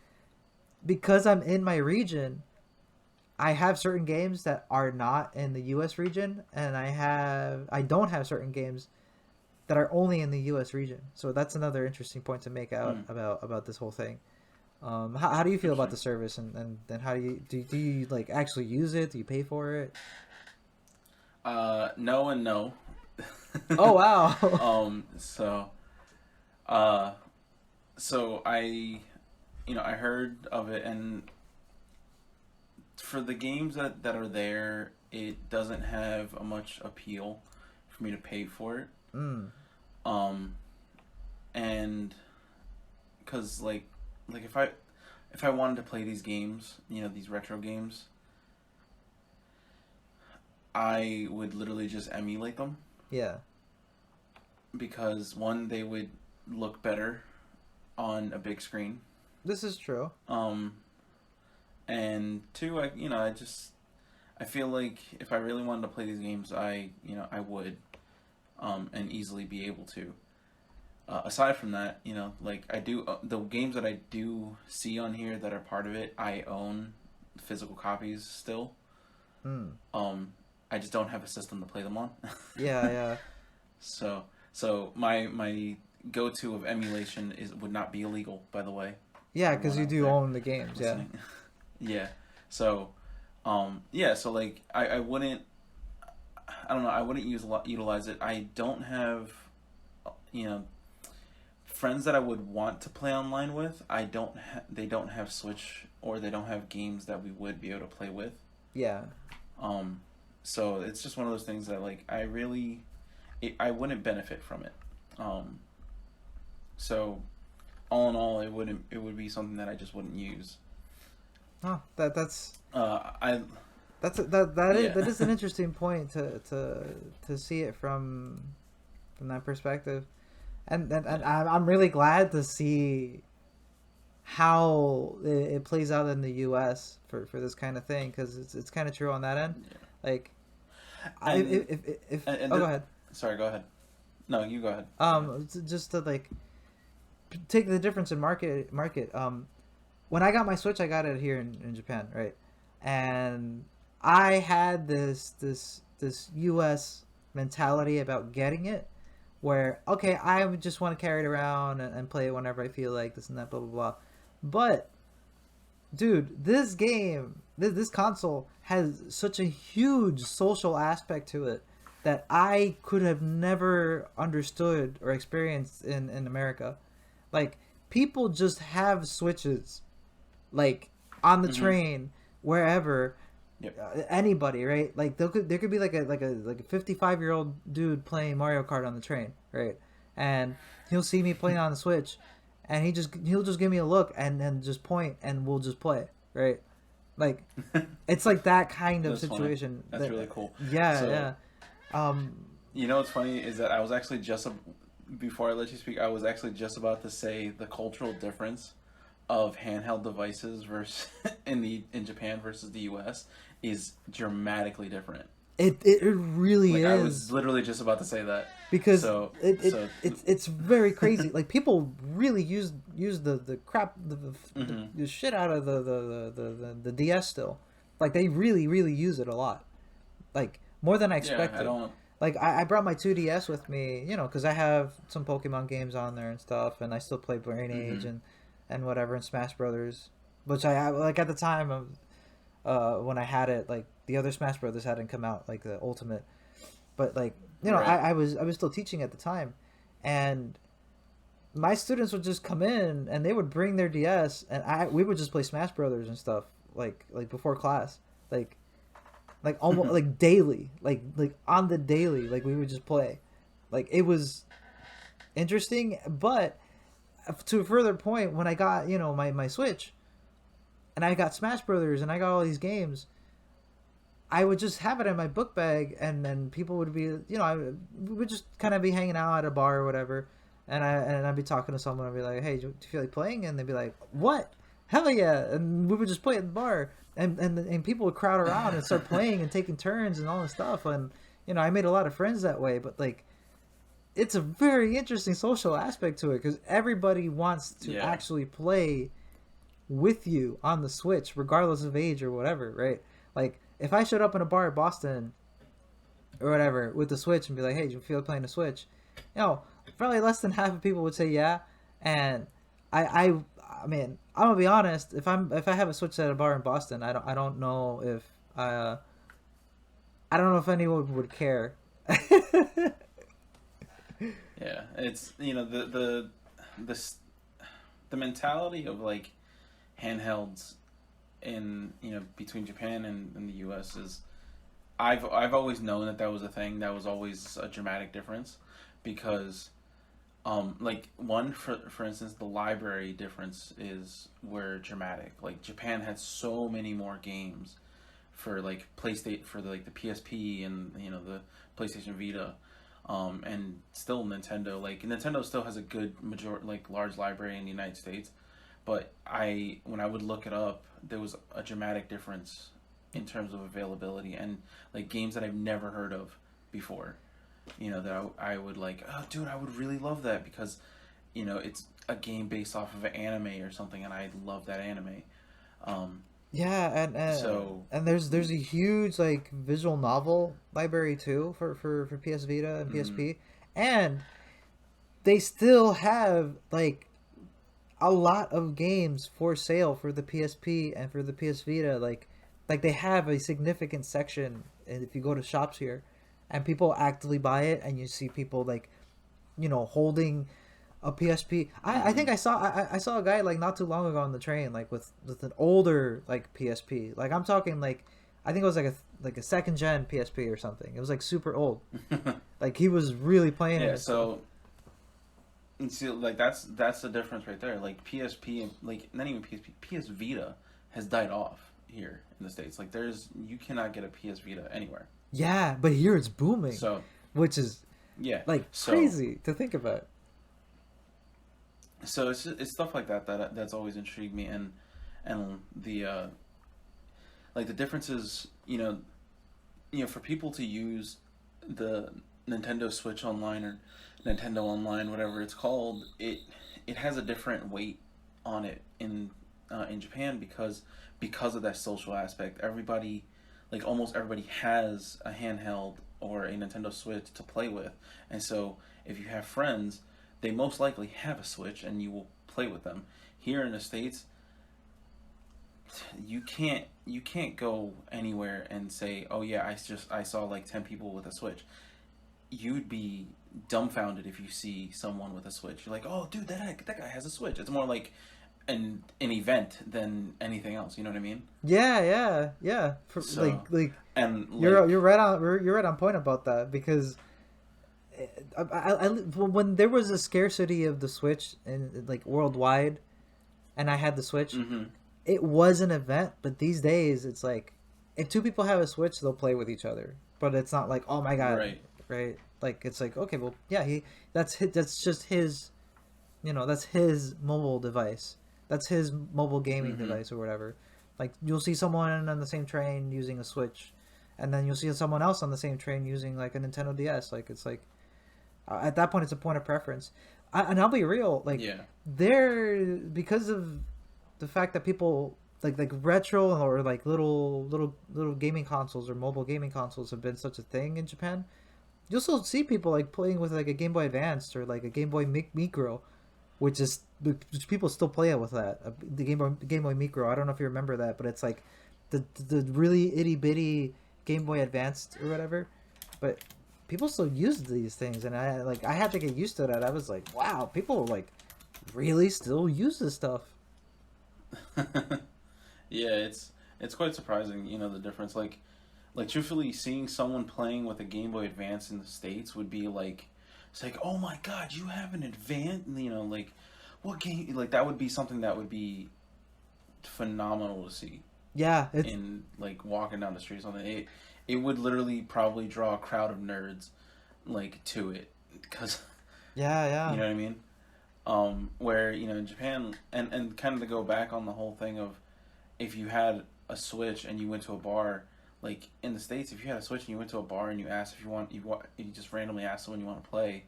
because I'm in my region, I have certain games that are not in the U.S. region, and I don't have certain games that are only in the U.S. region. So that's another interesting point to make out about this whole thing. How do you feel about the service, and how do you like actually use it? Do you pay for it? No and no. Oh wow. So I heard of it, and for the games that are there, it doesn't have a much appeal for me to pay for it. And because like if I wanted to play these games, these retro games, I would literally just emulate them. Yeah. Because one, they would look better on a big screen. This is true. And two, I feel like if I really wanted to play these games, I would, and easily be able to. Aside from that, like I do, the games that I do see on here that are part of it, I own physical copies still. I just don't have a system to play them on. Yeah. So my go-to of emulation would not be illegal, by the way. Yeah, because you do own the games. Listening. Yeah. So, so like I wouldn't. I don't know. I wouldn't utilize it. I don't have, friends that I would want to play online with. They don't have Switch, or they don't have games that we would be able to play with. Yeah. So it's just one of those things that like I wouldn't benefit from it. So all in all, it would be something that I just wouldn't use. Oh, that's that is an interesting point to see it from that perspective, and I'm really glad to see how it plays out in the U.S. for this kind of thing, because it's kind of true on that end. Yeah. Like, go ahead. Sorry, go ahead. No, you go ahead. Just to like take the difference in market. When I got my Switch, I got it here in Japan, right? And I had this U.S. mentality about getting it, where okay, I would just want to carry it around and play it whenever I feel like this and that, blah blah blah. But dude, this game, this console has such a huge social aspect to it that I could have never understood or experienced in America. Like, people just have Switches, like on the train, wherever. Yep. Anybody, right? Like there could be like a 55-year-old dude playing Mario Kart on the train, right? And he'll see me playing on the Switch, and he'll just give me a look and then just point, and we'll just play, right? Like it's like that kind of situation. Funny. That's really cool. Yeah, yeah. What's funny is that I was actually before I let you speak, I was actually just about to say the cultural difference of handheld devices versus in Japan versus the U.S. is dramatically different. It really is. I was literally just about to say that, because it's very crazy. Like, people really use the crap the shit out of the DS still. Like, they really use it a lot, like more than I expected. Like, I brought my 2DS with me, because I have some Pokemon games on there and stuff, and I still play Brain Age and whatever, and Smash Brothers, which I like at the time of when I had it. Like, the other Smash Brothers hadn't come out, like the Ultimate, but like right. I was still teaching at the time, and my students would just come in and they would bring their DS, and we would just play Smash Brothers and stuff like before class, like almost like daily, like on the daily, like we would just play. Like, it was interesting. But to a further point, when I got my Switch, and I got Smash Brothers, and I got all these games, I would just have it in my book bag, and then people would be, we would just kind of be hanging out at a bar or whatever, and I'd be talking to someone, and I'd be like, hey, do you feel like playing? And they'd be like, what? Hell yeah! And we would just play at the bar, and people would crowd around and start playing and taking turns and all this stuff, and I made a lot of friends that way. But like, it's a very interesting social aspect to it because everybody wants to Yeah. actually play with you on the Switch, regardless of age or whatever, right? Like, if I showed up in a bar in Boston or whatever with the Switch and be like, "Hey, do you feel like playing the Switch?" You know, probably less than half of people would say yeah. And I mean, I'm gonna be honest. If I have a Switch at a bar in Boston, I don't know if I don't know if anyone would care. Yeah, it's the s- the mentality of like handhelds in between Japan and the U.S. is I've always known that was a thing. That was always a dramatic difference because like one for instance the library difference is where dramatic. Like Japan had so many more games for like PlayStation for like the PSP and the PlayStation Vita. And still Nintendo, like Nintendo still has a good large library in the United States, but when I would look it up, there was a dramatic difference in terms of availability and like games that I've never heard of before. That I would like, oh dude, I would really love that because it's a game based off of an anime or something, and I love that anime. Um, Yeah, so and there's a huge like visual novel library too for PS Vita and mm, PSP, and they still have like a lot of games for sale for the PSP and for the PS Vita. Like they have a significant section, and if you go to shops here, and people actively buy it, and you see people like holding a PSP. I mm-hmm. think I saw a guy like not too long ago on the train like with an older like PSP. Like I'm talking like I think it was like a second gen PSP or something. It was like super old. Like he was really playing it Yeah, and stuff. so you see, like that's the difference right there. Like PSP, and like not even PSP, PS Vita has died off here in the States. Like you cannot get a PS Vita anywhere. Yeah, but here it's booming, So which is yeah, like so crazy to think about. it's stuff like that's always intrigued me, and the like the differences, for people to use the Nintendo Switch Online or Nintendo Online, whatever it's called, it has a different weight on it in Japan because of that social aspect. Everybody, like almost everybody, has a handheld or a Nintendo Switch to play with, and so if you have friends, they most likely have a Switch, and you will play with them. Here in the States, you can't go anywhere and say, oh yeah, I saw like 10 people with a Switch. You'd be dumbfounded if you see someone with a Switch. You're like, oh dude, that guy has a Switch. It's more like an event than anything else. You know what I mean? Yeah, yeah, yeah. For, So like and like you're right on point about that because when there was a scarcity of the Switch and like worldwide, and I had the Switch, mm-hmm, it was an event. But these days, it's like if two people have a Switch, they'll play with each other. But it's not like oh my god, right. right? Like it's like okay, well yeah, that's just his, that's his mobile device. That's his mobile gaming Mm-hmm. device or whatever. Like you'll see someone on the same train using a Switch, and then you'll see someone else on the same train using like a Nintendo DS. Like it's like at that point, it's a point of preference. And I'll be real, like Yeah. there because of the fact that people like retro or like little gaming consoles or mobile gaming consoles have been such a thing in Japan. You'll still see people like playing with like a Game Boy Advanced or like a Game Boy Micro, which people still play it with that the Game Boy Micro. I don't know if you remember that, but it's like the really itty bitty Game Boy Advanced or whatever. But people still use these things, and I had to get used to that. I was like, wow, people like really still use this stuff. Yeah, it's quite surprising, the difference. Like truthfully, seeing someone playing with a Game Boy Advance in the States would be like, it's like, oh my God, you have an Advance, like, what game? Like that would be something that would be phenomenal to see Yeah, it's in like walking down the street or something. It would literally probably draw a crowd of nerds like to it because yeah, you yeah, know what I mean. Where in Japan and kind of to go back on the whole thing of if you had a Switch and you went to a bar, like in the States, if you had a Switch and you went to a bar and you asked if you just randomly asked someone you want to play,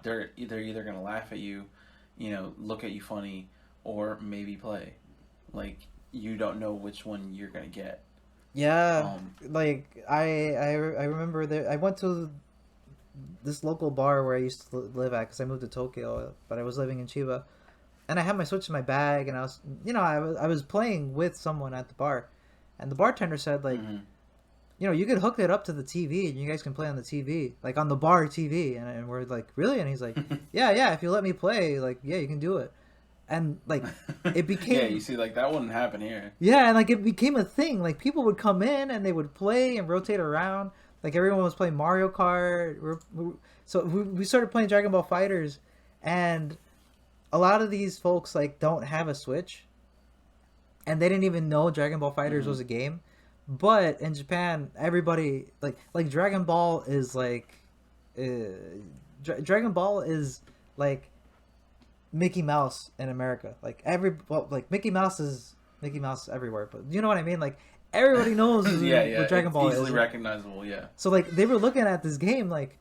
they're either gonna laugh at you, look at you funny, or maybe play. Like you don't know which one you're gonna get. Yeah, Um, like I remember there. I went to this local bar where I used to live at because I moved to Tokyo, but I was living in Chiba, and I had my Switch in my bag, and I was, I was playing with someone at the bar, and the bartender said like, mm-hmm. you could hook it up to the TV, and you guys can play on the TV, like on the bar TV, and we're like, really? And he's like, yeah, if you let me play, like, yeah, you can do it, and like, it became Yeah, you see, like that wouldn't happen here. yeah, and like it became a thing. Like people would come in and they would play and rotate around. Like everyone was playing Mario Kart. So we started playing Dragon Ball Fighters, and a lot of these folks like don't have a Switch, and they didn't even know Dragon Ball Fighters Mm-hmm. was a game. But in Japan, everybody like Dragon Ball is like, Dragon Ball is like Mickey Mouse in America. Like Mickey Mouse is Mickey Mouse everywhere, but you know what I mean? Like everybody knows Yeah, what Dragon it's Ball easily is. recognizable. Yeah. So like they were looking at this game like,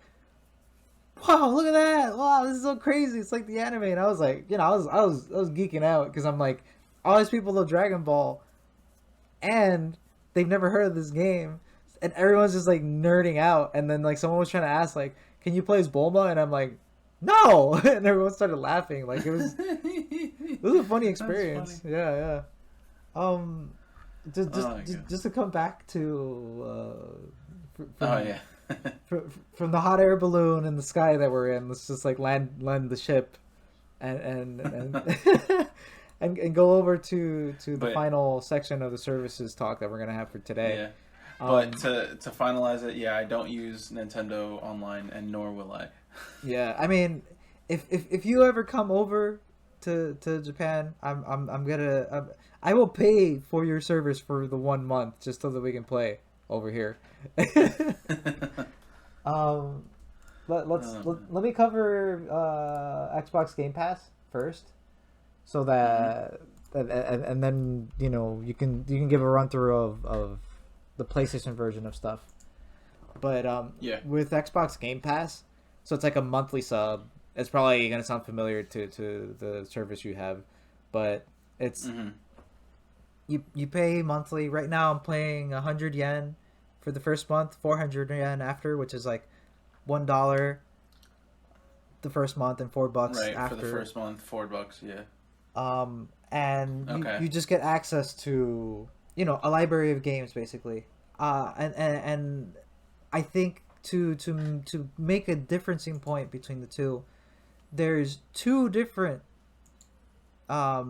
wow, look at that! Wow, this is so crazy. It's like the anime, and I was like, I was geeking out because I'm like, all these people love Dragon Ball, and they've never heard of this game, and everyone's just like nerding out. And then like someone was trying to ask like, can you play as Bulma? And I'm like, no, and everyone started laughing. Like it was a funny experience. Funny. Yeah. Just Oh my God. just to come back to Oh yeah. from the hot air balloon in the sky that we're in. Let's just like land the ship, and and go over to the But- final section of the services talk that we're gonna have for today. Yeah. But to finalize it, yeah, I don't use Nintendo Online, and nor will I. Yeah, I mean, if you ever come over to Japan, I will pay for your service for the 1 month just so that we can play over here. Let me cover Xbox Game Pass first, so that and then you can give a run through of the PlayStation version of stuff. But Yeah. with Xbox Game Pass, so it's like a monthly sub. It's probably gonna sound familiar to the service you have, but it's Mm-hmm. you pay monthly. Right now, I'm paying 100 yen for the first month, 400 yen after, which is like $1 the first month and $4 Right, after. for the first month, $4. Yeah. And Okay. you just get access to a library of games basically. And I think to make a differencing point between the two, there's two different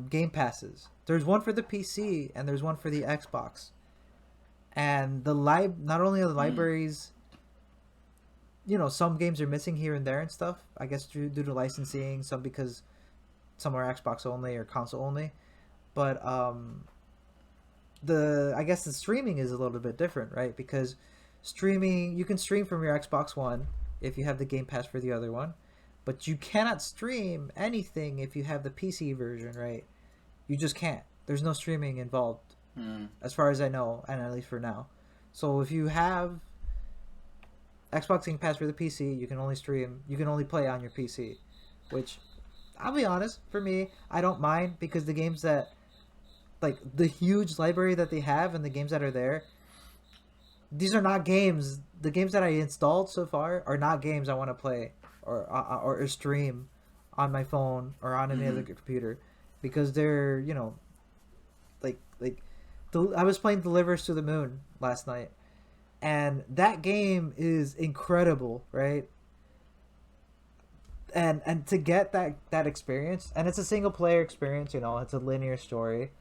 game passes. There's one for the PC and there's one for the Xbox. And not only are the libraries, some games are missing here and there and stuff. I guess due to licensing, some because some are Xbox only or console only. But I guess the streaming is a little bit different, right? Because you can stream from your Xbox One if you have the Game Pass for the other one, but you cannot stream anything if you have the PC version, right? You just can't. There's no streaming involved, as far as I know, and at least for now. So if you have Xbox Game Pass for the PC, you can only play on your PC, which, I'll be honest, for me, I don't mind, because the games that, like, the huge library that they have and the games that are there, these are not games. The games that I installed so far are not games I want to play or stream on my phone or on any other computer, because they're I was playing Delivers to the Moon last night, and that game is incredible, right? And to get that experience, and it's a single player experience, it's a linear story,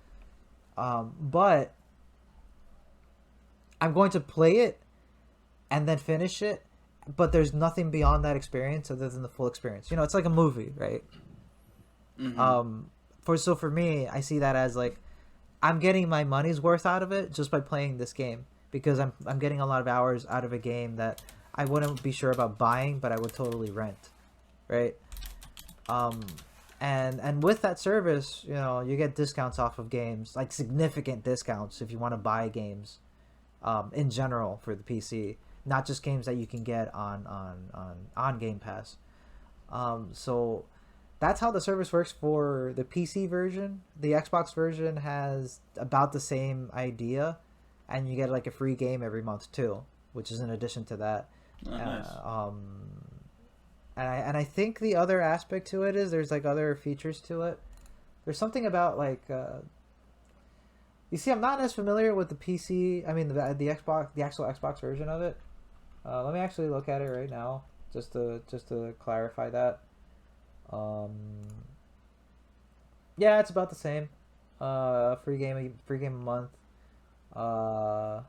but I'm going to play it and then finish it, but there's nothing beyond that experience other than the full experience. It's like a movie, right? Mm-hmm. For me, I see that as like, I'm getting my money's worth out of it just by playing this game, because I'm getting a lot of hours out of a game that I wouldn't be sure about buying, but I would totally rent, right? And with that service, you get discounts off of games, like significant discounts if you want to buy games, in general for the PC, not just games that you can get on Game Pass. So that's how the service works for the PC version. The Xbox version has about the same idea, and you get like a free game every month too, which is in addition to that. Oh, nice. And I think the other aspect to it is there's like other features to it. There's something about like you see, I'm not as familiar with the PC. I mean the Xbox, the actual Xbox version of it. Let me actually look at it right now, just to clarify that. Yeah, it's about the same. Free game a month. But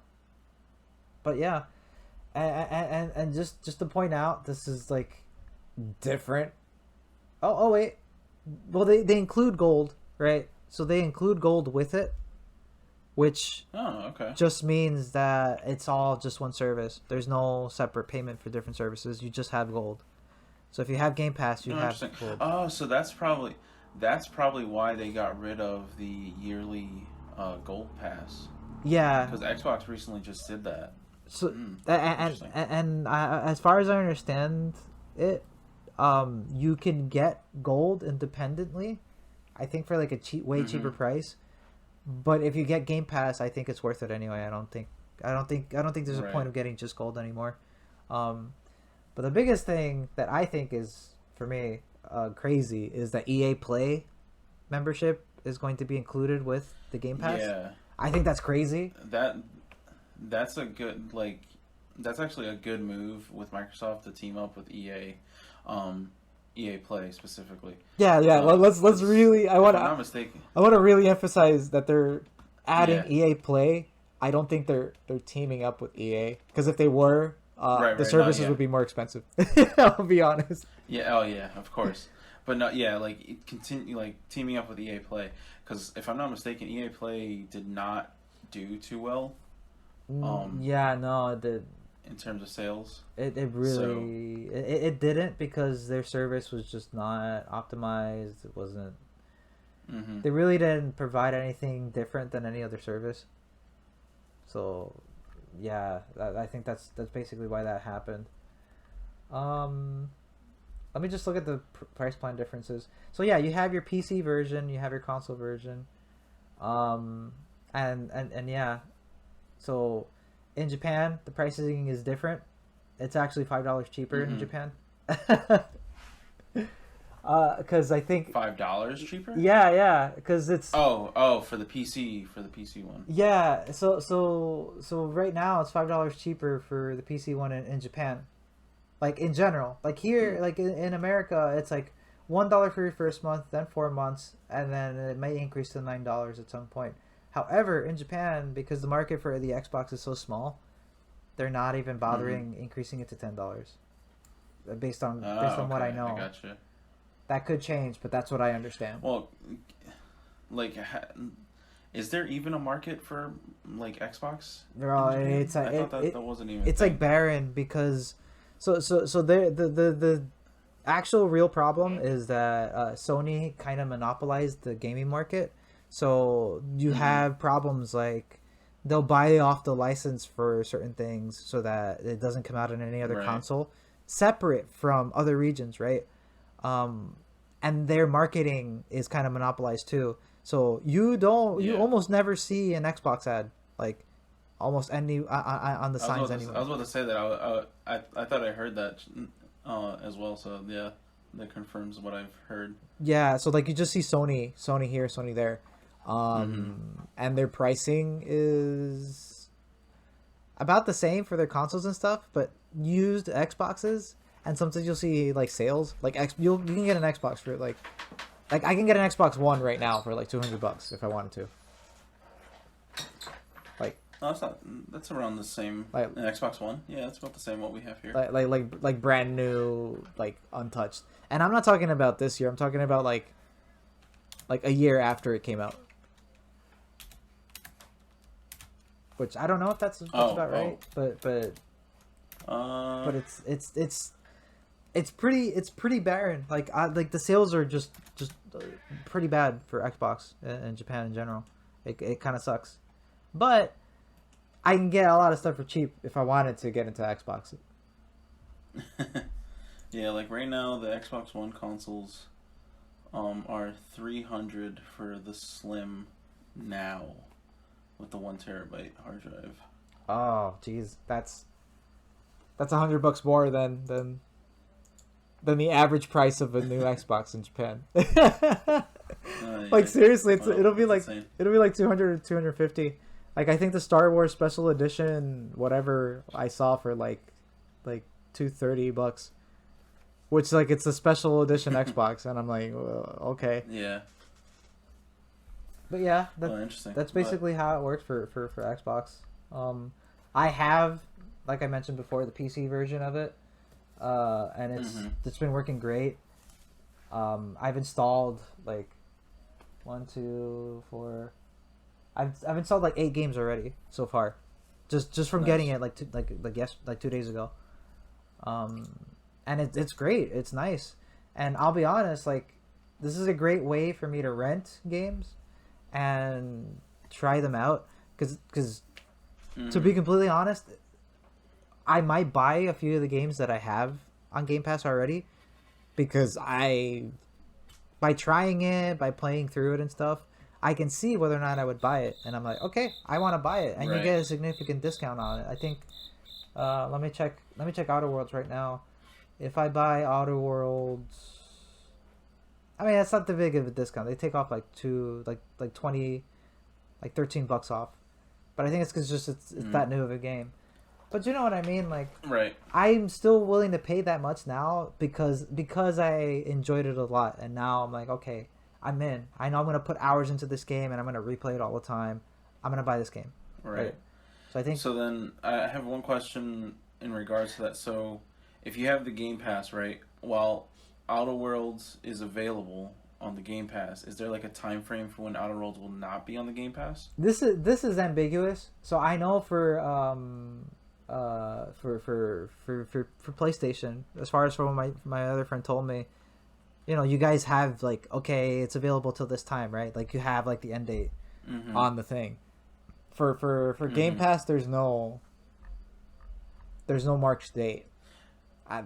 yeah, and just to point out, this is like different. Oh wait, well they include gold, right? So they include gold with it, which okay. just means that it's all just one service. There's no separate payment for different services. You just have gold. So if you have Game Pass, you have gold. Oh, so that's probably why they got rid of the yearly gold pass. Yeah, because Xbox recently just did that. So and as far as I understand it, you can get gold independently. I think for like a way cheaper price. But if you get Game Pass, I think it's worth it anyway. I don't think there's a point of getting just gold anymore. But the biggest thing that I think is, for me, crazy is that EA Play membership is going to be included with the Game Pass. Yeah. I think that's crazy. That's a good, that's actually a good move with Microsoft to team up with EA, EA Play specifically. Yeah. Let's really. I'm not mistaken. I want to really emphasize that they're adding EA Play. I don't think they're teaming up with EA, because if they were, the services would be more expensive. I'll be honest. Yeah. Oh yeah. Of course. But no. Yeah. Teaming up with EA Play, because if I'm not mistaken, EA Play did not do too well. Yeah. No. It did. In terms of sales, it really it didn't, because their service was just not optimized. It wasn't. They really didn't provide anything different than any other service. So, yeah, I think that's basically why that happened. Let me just look at the price plan differences. So yeah, you have your PC version, you have your console version, and yeah, so in Japan the pricing is different. It's actually $5 cheaper in Japan. Because I think $5 cheaper. Yeah, because it's for the PC one. Yeah, so right now it's $5 cheaper for the PC one in Japan. Like in general, like here, like in America, it's like $1 for your first month, then 4 months, and then it may increase to $9 at some point. However, in Japan, because the market for the Xbox is so small, they're not even bothering increasing it to $10. Based on what I know. I gotcha. That could change, but that's what I understand. Well, is there even a market for Xbox? No, I thought that wasn't even. It's like barren, because so the actual real problem is that Sony kind of monopolized the gaming market. So you have problems like they'll buy off the license for certain things so that it doesn't come out on any other console, separate from other regions, right? And their marketing is kind of monopolized too. So you almost never see an Xbox ad, like almost any on the signs anyway. I was about to say that I thought I heard that as well. So yeah, that confirms what I've heard. Yeah, so like you just see Sony here, Sony there, and their pricing is about the same for their consoles and stuff, but used Xboxes. And sometimes you'll see like sales, like you can get an Xbox for like I can get an Xbox One right now for like $200 if I wanted to. Like, no, that's around the same. Like an Xbox One, yeah, that's about the same what we have here. Like brand new, like untouched. And I'm not talking about this year. I'm talking about like a year after it came out. Which I don't know if that's about right, but it's pretty barren. Like the sales are just pretty bad for Xbox in Japan in general. It kind of sucks, but I can get a lot of stuff for cheap if I wanted to get into Xbox. Yeah, like right now the Xbox One consoles are 300 for the Slim now with the 1 terabyte hard drive. Oh, jeez, that's $100 more than the average price of a new Xbox in Japan. Like Yeah. seriously, Wow, that's insane. it'll be like 200 or 250. Like I think the Star Wars special edition whatever I saw for like $230, which like it's a special edition Xbox, and I'm like, well, okay. Yeah. But yeah, Well, interesting. that's But basically how it works for Xbox. I have, like I mentioned before, the PC version of it, and it's been working great. I've installed like 1, 2, 4. I've installed like 8 games already so far, just from nice. getting it like 2 days ago. And it's great. It's nice, and I'll be honest, like this is a great way for me to rent games and try them out because to be completely honest, I might buy a few of the games that I have on Game Pass already because by trying it, by playing through it and stuff, I can see whether or not I would buy it, and I'm like, okay, I want to buy it, and you Right. get a significant discount on it. I think. Let me check. Let me check Outer Worlds right now. If I buy Outer Worlds, I mean that's not the big of a discount. They take off like 20, like $13 off. But I think it's because it's that new of a game. But you know what I mean? Like Right. I'm still willing to pay that much now because I enjoyed it a lot, and now I'm like, okay, I'm in. I know I'm gonna put hours into this game, and I'm gonna replay it all the time. I'm gonna buy this game. Right. So I think. So then I have one question in regards to that. So if you have the Game Pass, right, while Outer Worlds is available on the Game Pass, is there like a time frame for when Outer Worlds will not be on the Game Pass? This is ambiguous. So I know for PlayStation, as far as from my other friend told me, you know, you guys have like, okay, it's available till this time, right? Like you have like the end date on the thing. For Game Pass, there's no March date.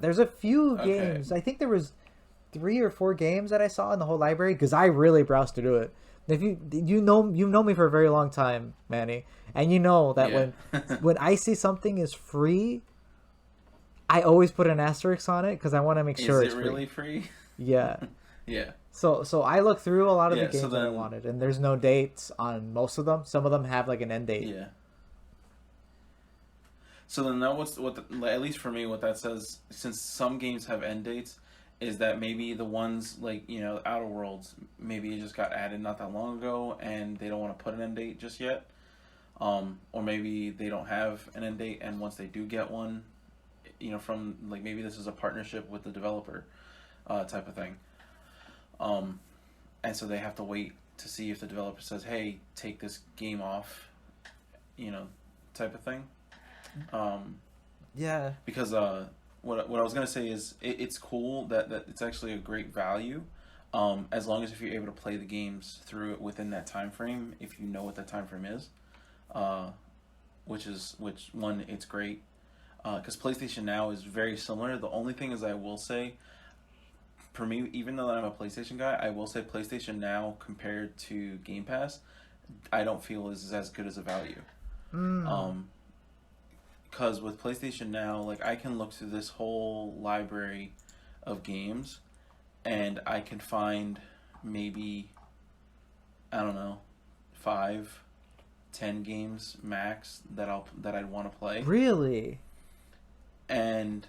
There's a few games. I think there was 3 or 4 games that I saw in the whole library because I really browsed through it. If you know me for a very long time, Manny, and you know that when I see something is free, I always put an asterisk on it because I want to make sure Is it's it really free? Yeah. Yeah. So I looked through a lot of the games so that I then- wanted, and there's no dates on most of them. Some of them have like an end date. Yeah. So then that was at least for me, what that says, since some games have end dates, is that maybe the ones like, you know, Outer Worlds, maybe it just got added not that long ago and they don't want to put an end date just yet. Or maybe they don't have an end date, and once they do get one, you know, from like maybe this is a partnership with the developer type of thing. And so they have to wait to see if the developer says, hey, take this game off, you know, type of thing. Yeah. Because what I was gonna say is it's cool that it's actually a great value, as long as if you're able to play the games through it within that time frame, if you know what that time frame is, which one it's great, because PlayStation Now is very similar. The only thing is I will say, for me, even though I'm a PlayStation guy, I will say PlayStation Now compared to Game Pass, I don't feel is as good as a value. Because with PlayStation Now, like I can look through this whole library of games, and I can find maybe, I don't know, 5, 10 games max that I'd want to play. Really? And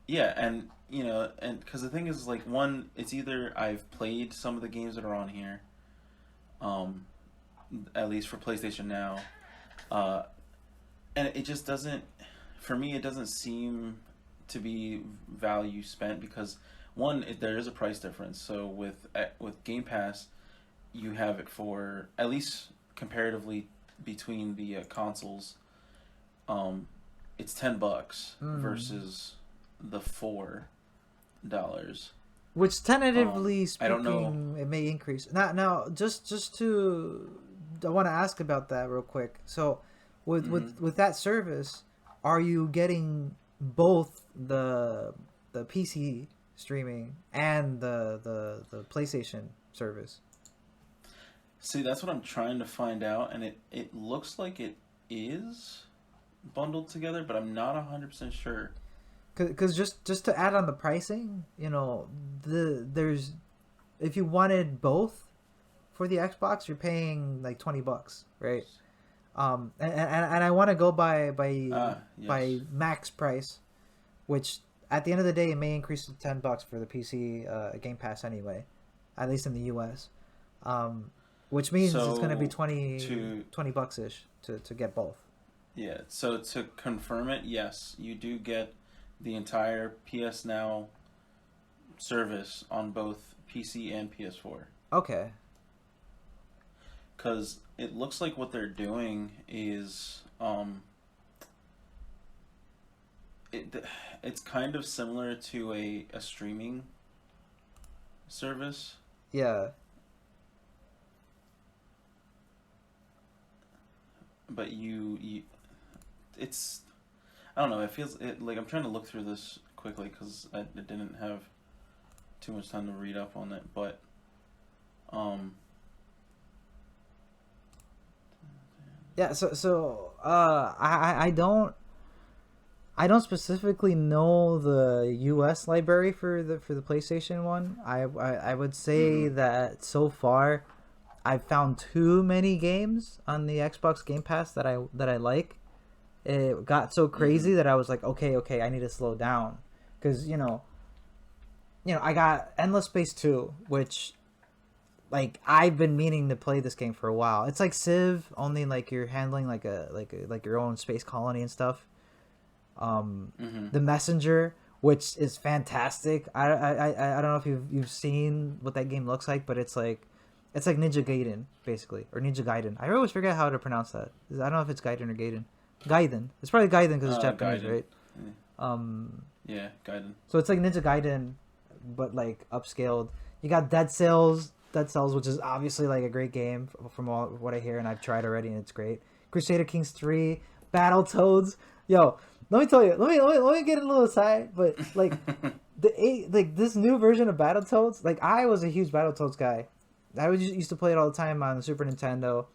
yeah, and you know, and because the thing is, like, one, it's either I've played some of the games that are on here, at least for PlayStation Now, and it just doesn't, for me, it doesn't seem to be value spent because, one, there is a price difference. So with Game Pass, you have it for, at least comparatively between the consoles, it's $10 versus the $4. Which tentatively I don't know. speaking, it may increase. Now, just to, I want to ask about that real quick. So, with that service, are you getting both the the PC streaming and the PlayStation service? See, that's what I'm trying to find out, and it looks like it is bundled together, but I'm not 100% sure. Because just to add on the pricing, you know, there's if you wanted both for the Xbox, you're paying like $20, right? And I want to go by max price, which at the end of the day it may increase to $10 for the PC Game Pass anyway, at least in the US. Which means it's going to be 20 bucks ish to get both. Yeah. So to confirm it, yes, you do get the entire PS Now service on both PC and PS4. Okay. Because it looks like what they're doing is it's kind of similar to a streaming service. Yeah. But it's, I don't know, it feels like I'm trying to look through this quickly because I didn't have too much time to read up on it, but yeah, so I don't specifically know the US library for the PlayStation one. I would say that so far I've found too many games on the Xbox Game Pass that I like. It got so crazy that I was like, okay, I need to slow down, because you know I got Endless Space 2, which like I've been meaning to play this game for a while. It's like Civ, only like you're handling like your own space colony and stuff. The Messenger, which is fantastic. I don't know if you've seen what that game looks like, but it's like Ninja Gaiden basically, or Ninja Gaiden. I always forget how to pronounce that. I don't know if it's Gaiden or Gaiden. Gaiden. It's probably Gaiden because it's Japanese, Gaiden. right? Yeah, Gaiden. So it's like Ninja Gaiden, but like upscaled. You got Dead Cells, which is obviously like a great game from all what I hear, and I've tried already, and it's great. Crusader Kings 3, Battletoads. Yo, let me tell you. Let me get a little aside, but like this new version of Battletoads. Like I was a huge Battletoads guy. I used to play it all the time on the Super Nintendo,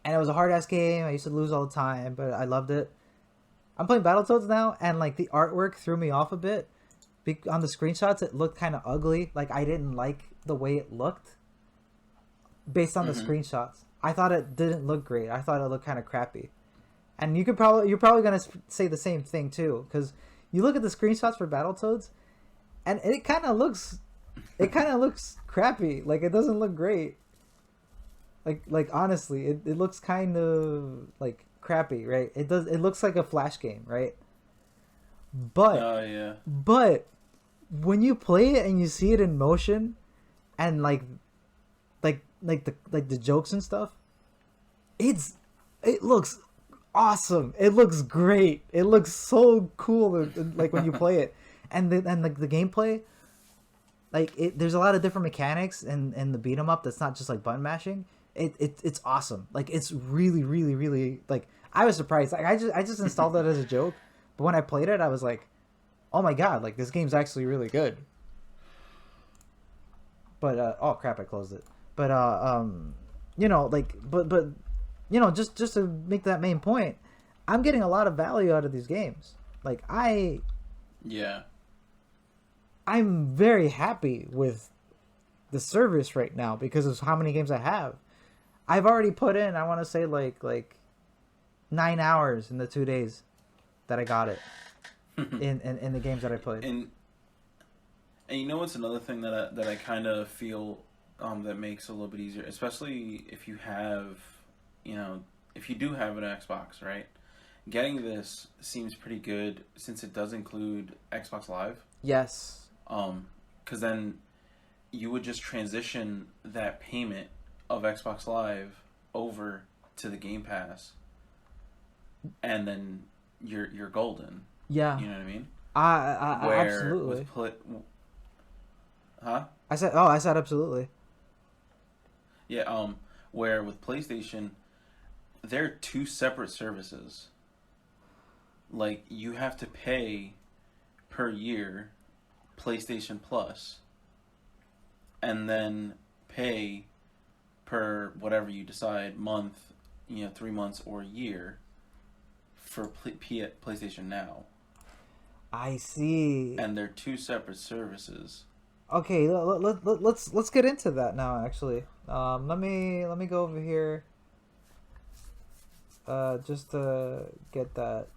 and it was a hard ass game. I used to lose all the time, but I loved it. I'm playing Battletoads now, and like the artwork threw me off a bit. On the screenshots, it looked kind of ugly. Like I didn't like the way it looked based on the screenshots. I thought it didn't look great. I thought it looked kind of crappy. And you're probably gonna say the same thing too, because you look at the screenshots for Battletoads, and it kind of looks crappy. Like it doesn't look great. Like honestly, it looks kind of like crappy, right? It looks like a Flash game, right? But but when you play it and you see it in motion, and like the jokes and stuff, it looks awesome. It looks great. It looks so cool. Like when you play it, and like the gameplay, like there's a lot of different mechanics in the beat 'em up that's not just like button mashing. It's awesome. Like it's really, really, really, like I was surprised. Like I just installed that as a joke, but when I played it, I was like, oh my god, like this game's actually really good. But oh crap, I closed it. But you know, like but you know, just to make that main point, I'm getting a lot of value out of these games. Like I'm very happy with the service right now because of how many games I have. I've already put in, I want to say like 9 hours in the 2 days that I got it in the games that I played. And you know what's another thing that I kind of feel that makes it a little bit easier, especially if you have, you know, if you do have an Xbox, right? Getting this seems pretty good since it does include Xbox Live. Yes. Because then you would just transition that payment of Xbox Live over to the Game Pass, and then you're golden. Yeah. You know what I mean? I absolutely. Huh? I said absolutely. Yeah. Where with PlayStation, they're two separate services. Like you have to pay per year PlayStation Plus, and then pay per whatever you decide, month, 3 months or year, for PlayStation Now. I see. And they're two separate services. Okay, let's get into that now. Actually, let me go over here. Just to get that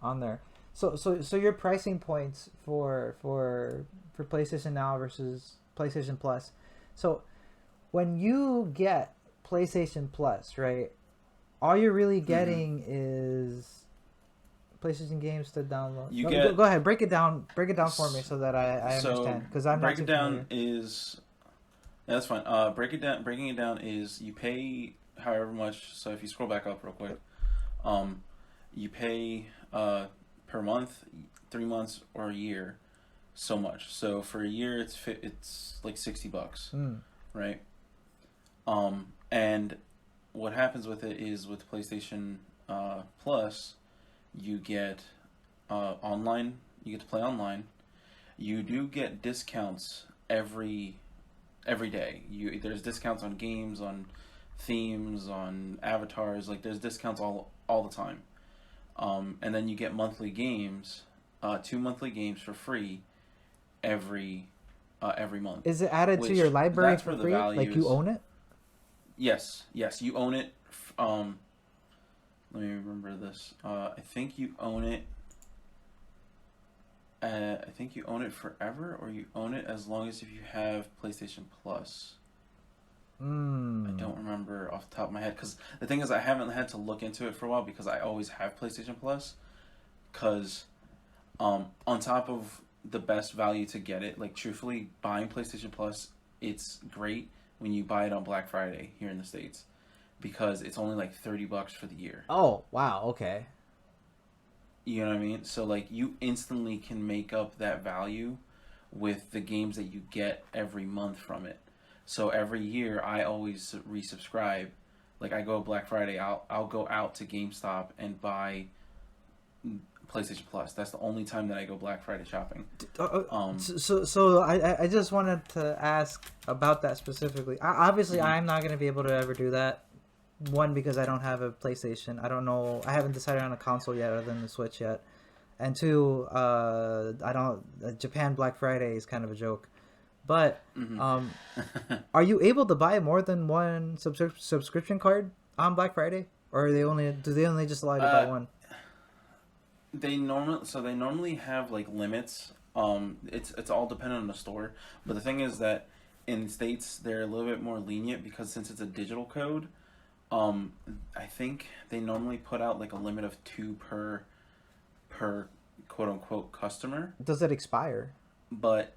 on there. So your pricing points for PlayStation Now versus PlayStation Plus. So when you get PlayStation Plus, right, all you're really getting is PlayStation games to download. Go ahead, break it down for me so that I understand, because I'm not too familiar. That's fine. Breaking it down is you pay however much. So if you scroll back up real quick, you pay per month, 3 months or a year, so much. So for a year, it's like $60, right? And what happens with it is, with PlayStation Plus, you get online. You get to play online. You do get discounts every day. There's discounts on games, on themes, on avatars. Like, there's discounts all the time. And then you get monthly games, 2 monthly games for free every month. Is it added to your library for free? Like, you own it? Yes, you own it. Let me remember this. I think you own it. I think you own it forever, or you own it as long as if you have PlayStation Plus. I don't remember off the top of my head, because the thing is, I haven't had to look into it for a while, because I always have PlayStation Plus. Because on top of the best value to get it, like, truthfully, buying PlayStation Plus, it's great when you buy it on Black Friday here in the States, because it's only like $30 for the year. Oh, wow, okay. You know what I mean? So, like, you instantly can make up that value with the games that you get every month from it. So every year, I always resubscribe. Like, I go Black Friday, I'll go out to GameStop and buy PlayStation Plus. That's the only time that I go Black Friday shopping. So I just wanted to ask about that specifically. Obviously, I'm not going to be able to ever do that. One, because I don't have a PlayStation. I don't know. I haven't decided on a console yet, other than the Switch yet. And two, Japan Black Friday is kind of a joke. But are you able to buy more than one subscription card on Black Friday, or do they only just allow you to buy one? They normally have, like, limits. It's all dependent on the store. But the thing is that in the States, they're a little bit more lenient, because since it's a digital code, I think they normally put out like a limit of 2 per quote unquote customer. Does it expire? But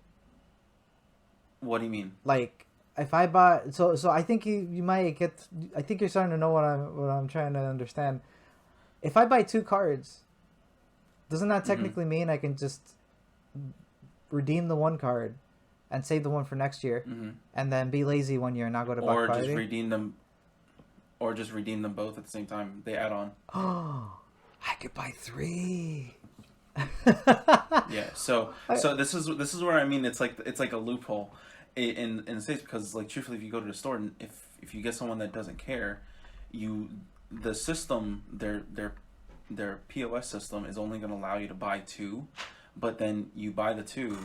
what do you mean? Like, if I buy, so I think you might get. I think you're starting to know what I'm trying to understand. If I buy 2 cards, doesn't that technically mean I can just redeem the one card and save the one for next year, and then be lazy one year and not go to Black Friday? Or just redeem them both at the same time. They add on. Oh, I could buy 3. Yeah. So this is where, I mean, it's like a loophole in the States, because, like, truthfully, if you go to the store and if you get someone that doesn't care, the system, their POS system is only going to allow you to buy 2, but then you buy the 2,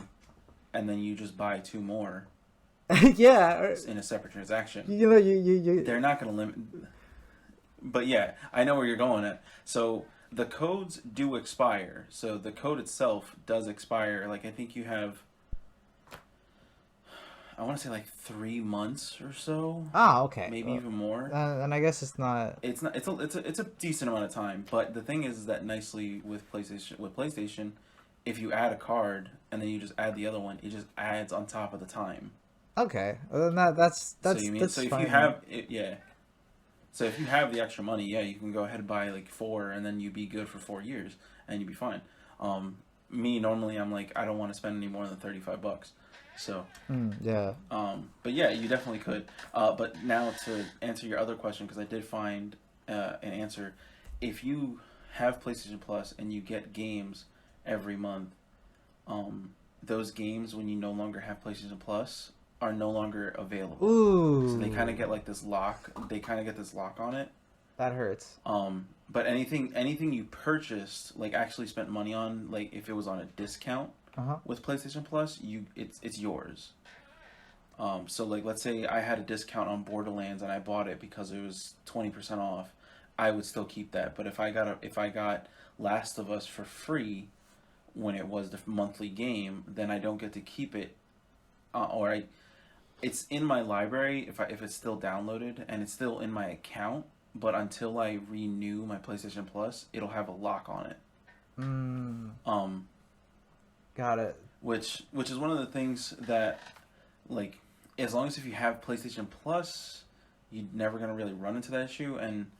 and then you just buy 2 more. Yeah, in a separate transaction. You know, you they're not going to limit. But yeah, I know where you're going at. So the codes do expire. So the code itself does expire. Like, I think you have, I want to say, like 3 months or so. Ah, okay. Maybe even more. And I guess it's not. It's not. It's a decent amount of time. But the thing is that nicely with PlayStation, if you add a card and then you just add the other one, it just adds on top of the time. Okay, well, then that's so you mean that's so if fine. you have it, yeah. So if you have the extra money, yeah, you can go ahead and buy like 4, and then you'd be good for 4 years, and you'd be fine. Me normally, I'm like, I don't want to spend any more than $35. So yeah. But yeah, you definitely could. But now to answer your other question, because I did find an answer. If you have PlayStation Plus and you get games every month, those games, when you no longer have PlayStation Plus, are no longer available. Ooh. So they kind of get like this lock. They kind of get this lock on it. That hurts. But anything you purchased, like actually spent money on, like if it was on a discount with PlayStation Plus, it's yours. So like let's say I had a discount on Borderlands and I bought it because it was 20% off, I would still keep that. But if I got Last of Us for free when it was the monthly game, then I don't get to keep it, it's in my library if it's still downloaded and it's still in my account. But until I renew my PlayStation Plus, it'll have a lock on it. Got it. Which is one of the things that, like, as long as if you have PlayStation Plus, you're never gonna really run into that issue. And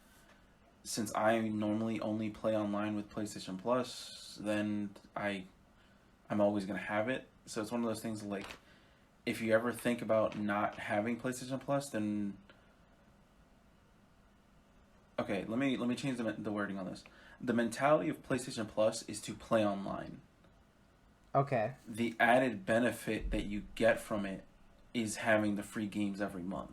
since I normally only play online with PlayStation Plus, then I'm always gonna have it. So it's one of those things like, if you ever think about not having PlayStation Plus, then okay, let me change the wording on this. The mentality of PlayStation Plus is to play online. Okay. The added benefit that you get from it is having the free games every month.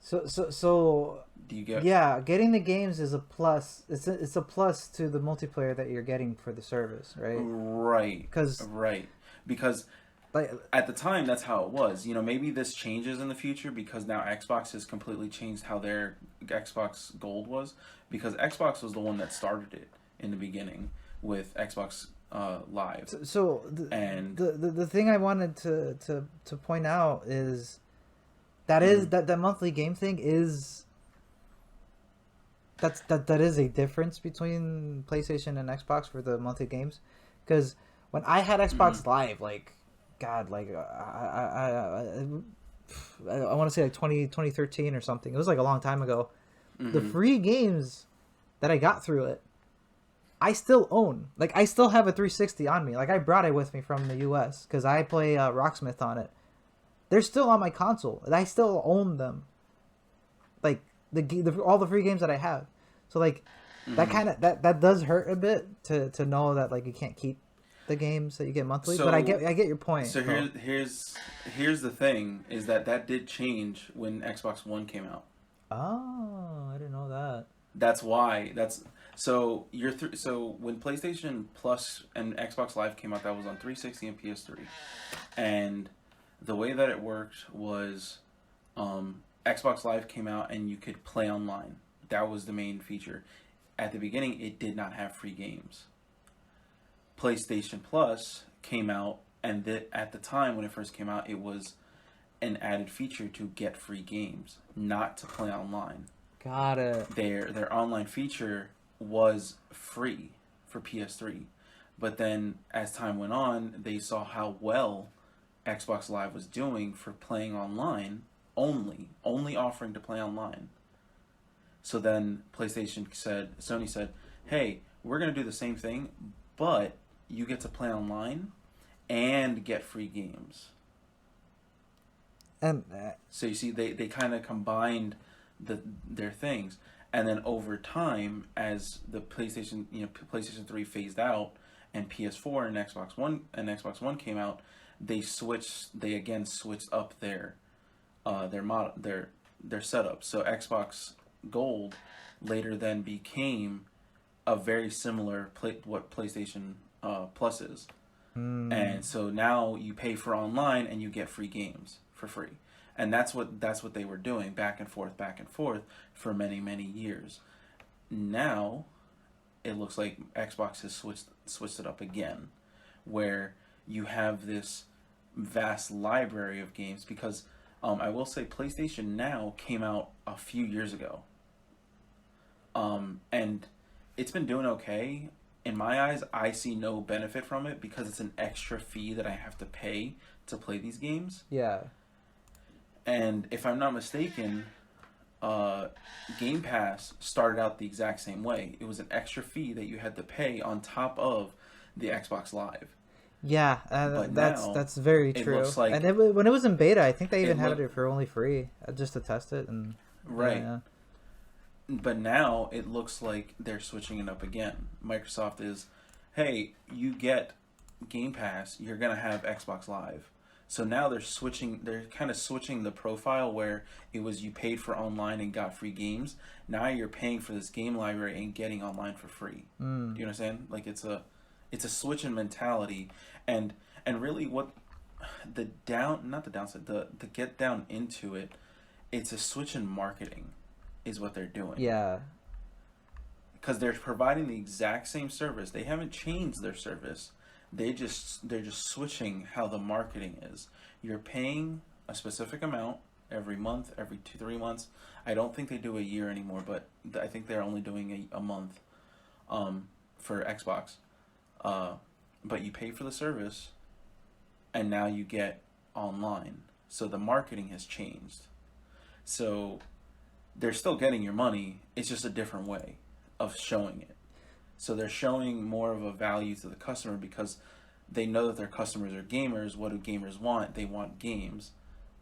So Do you get? Yeah, getting the games is a plus. It's a plus to the multiplayer that you're getting for the service, right? Right. Because like at the time that's how it was. Maybe this changes in the future because now Xbox has completely changed how their Xbox Gold was, because Xbox was the one that started it in the beginning with Xbox Live. So the thing I wanted to point out is that is that monthly game thing is that is a difference between PlayStation and Xbox for the monthly games, because when I had Xbox Live, like God, like I want to say like 2013 or something. It was like a long time ago. The free games that I got through it, I still own. Like I still have a 360 on me. Like I brought it with me from the US because I play Rocksmith on it. They're still on my console, and I still own them. Like all the free games that I have. So like that kind of that does hurt a bit to know that like you can't keep the games that you get monthly. But I get your point. So here's the thing, is that did change when Xbox One came out. Oh, I didn't know that. That's why. So when PlayStation Plus and Xbox Live came out, that was on 360 and PS3, and the way that it worked was, Xbox Live came out and you could play online. That was the main feature. At the beginning, it did not have free games. PlayStation Plus came out, and at the time when it first came out, it was an added feature to get free games, not to play online. Got it. Their online feature was free for PS3, but then as time went on, they saw how well Xbox Live was doing for playing online, only offering to play online. So then Sony said, hey, we're going to do the same thing, but you get to play online and get free games. And so you see, they kind of combined their things. And then over time, as the PlayStation 3 phased out and PS4 and Xbox One came out, they again switched up their setup. So Xbox Gold later then became a very similar what PlayStation Plus is. And so now you pay for online and you get free games for free. And that's what they were doing, back and forth for many, many years. Now it looks like Xbox has switched it up again, where you have this vast library of games, because I will say PlayStation Now came out a few years ago. And it's been doing okay. In my eyes, I see no benefit from it because it's an extra fee that I have to pay to play these games. Yeah. And if I'm not mistaken, Game Pass started out the exact same way. It was an extra fee that you had to pay on top of the Xbox Live. Yeah, that's very true. Looks like, and when it was in beta, I think they even had it for only free, just to test it. And right. Yeah. But now it looks like they're switching it up again. Microsoft is, hey, you get Game Pass, you're gonna have Xbox Live. So now they're kind of switching the profile where it was you paid for online and got free games. Now you're paying for this game library and getting online for free. Do you understand? Like it's a switch in mentality, and really what not the downside, the get down into it, it's a switch in marketing, is what they're doing. Yeah. Because they're providing the exact same service. They haven't changed their service. They're just switching how the marketing is. You're paying a specific amount every month, every 2-3 months. I don't think they do a year anymore, but I think they're only doing a month for Xbox. But you pay for the service, and now you get online. So the marketing has changed. So they're still getting your money. It's just a different way of showing it. So they're showing more of a value to the customer because they know that their customers are gamers. What do gamers want? They want games.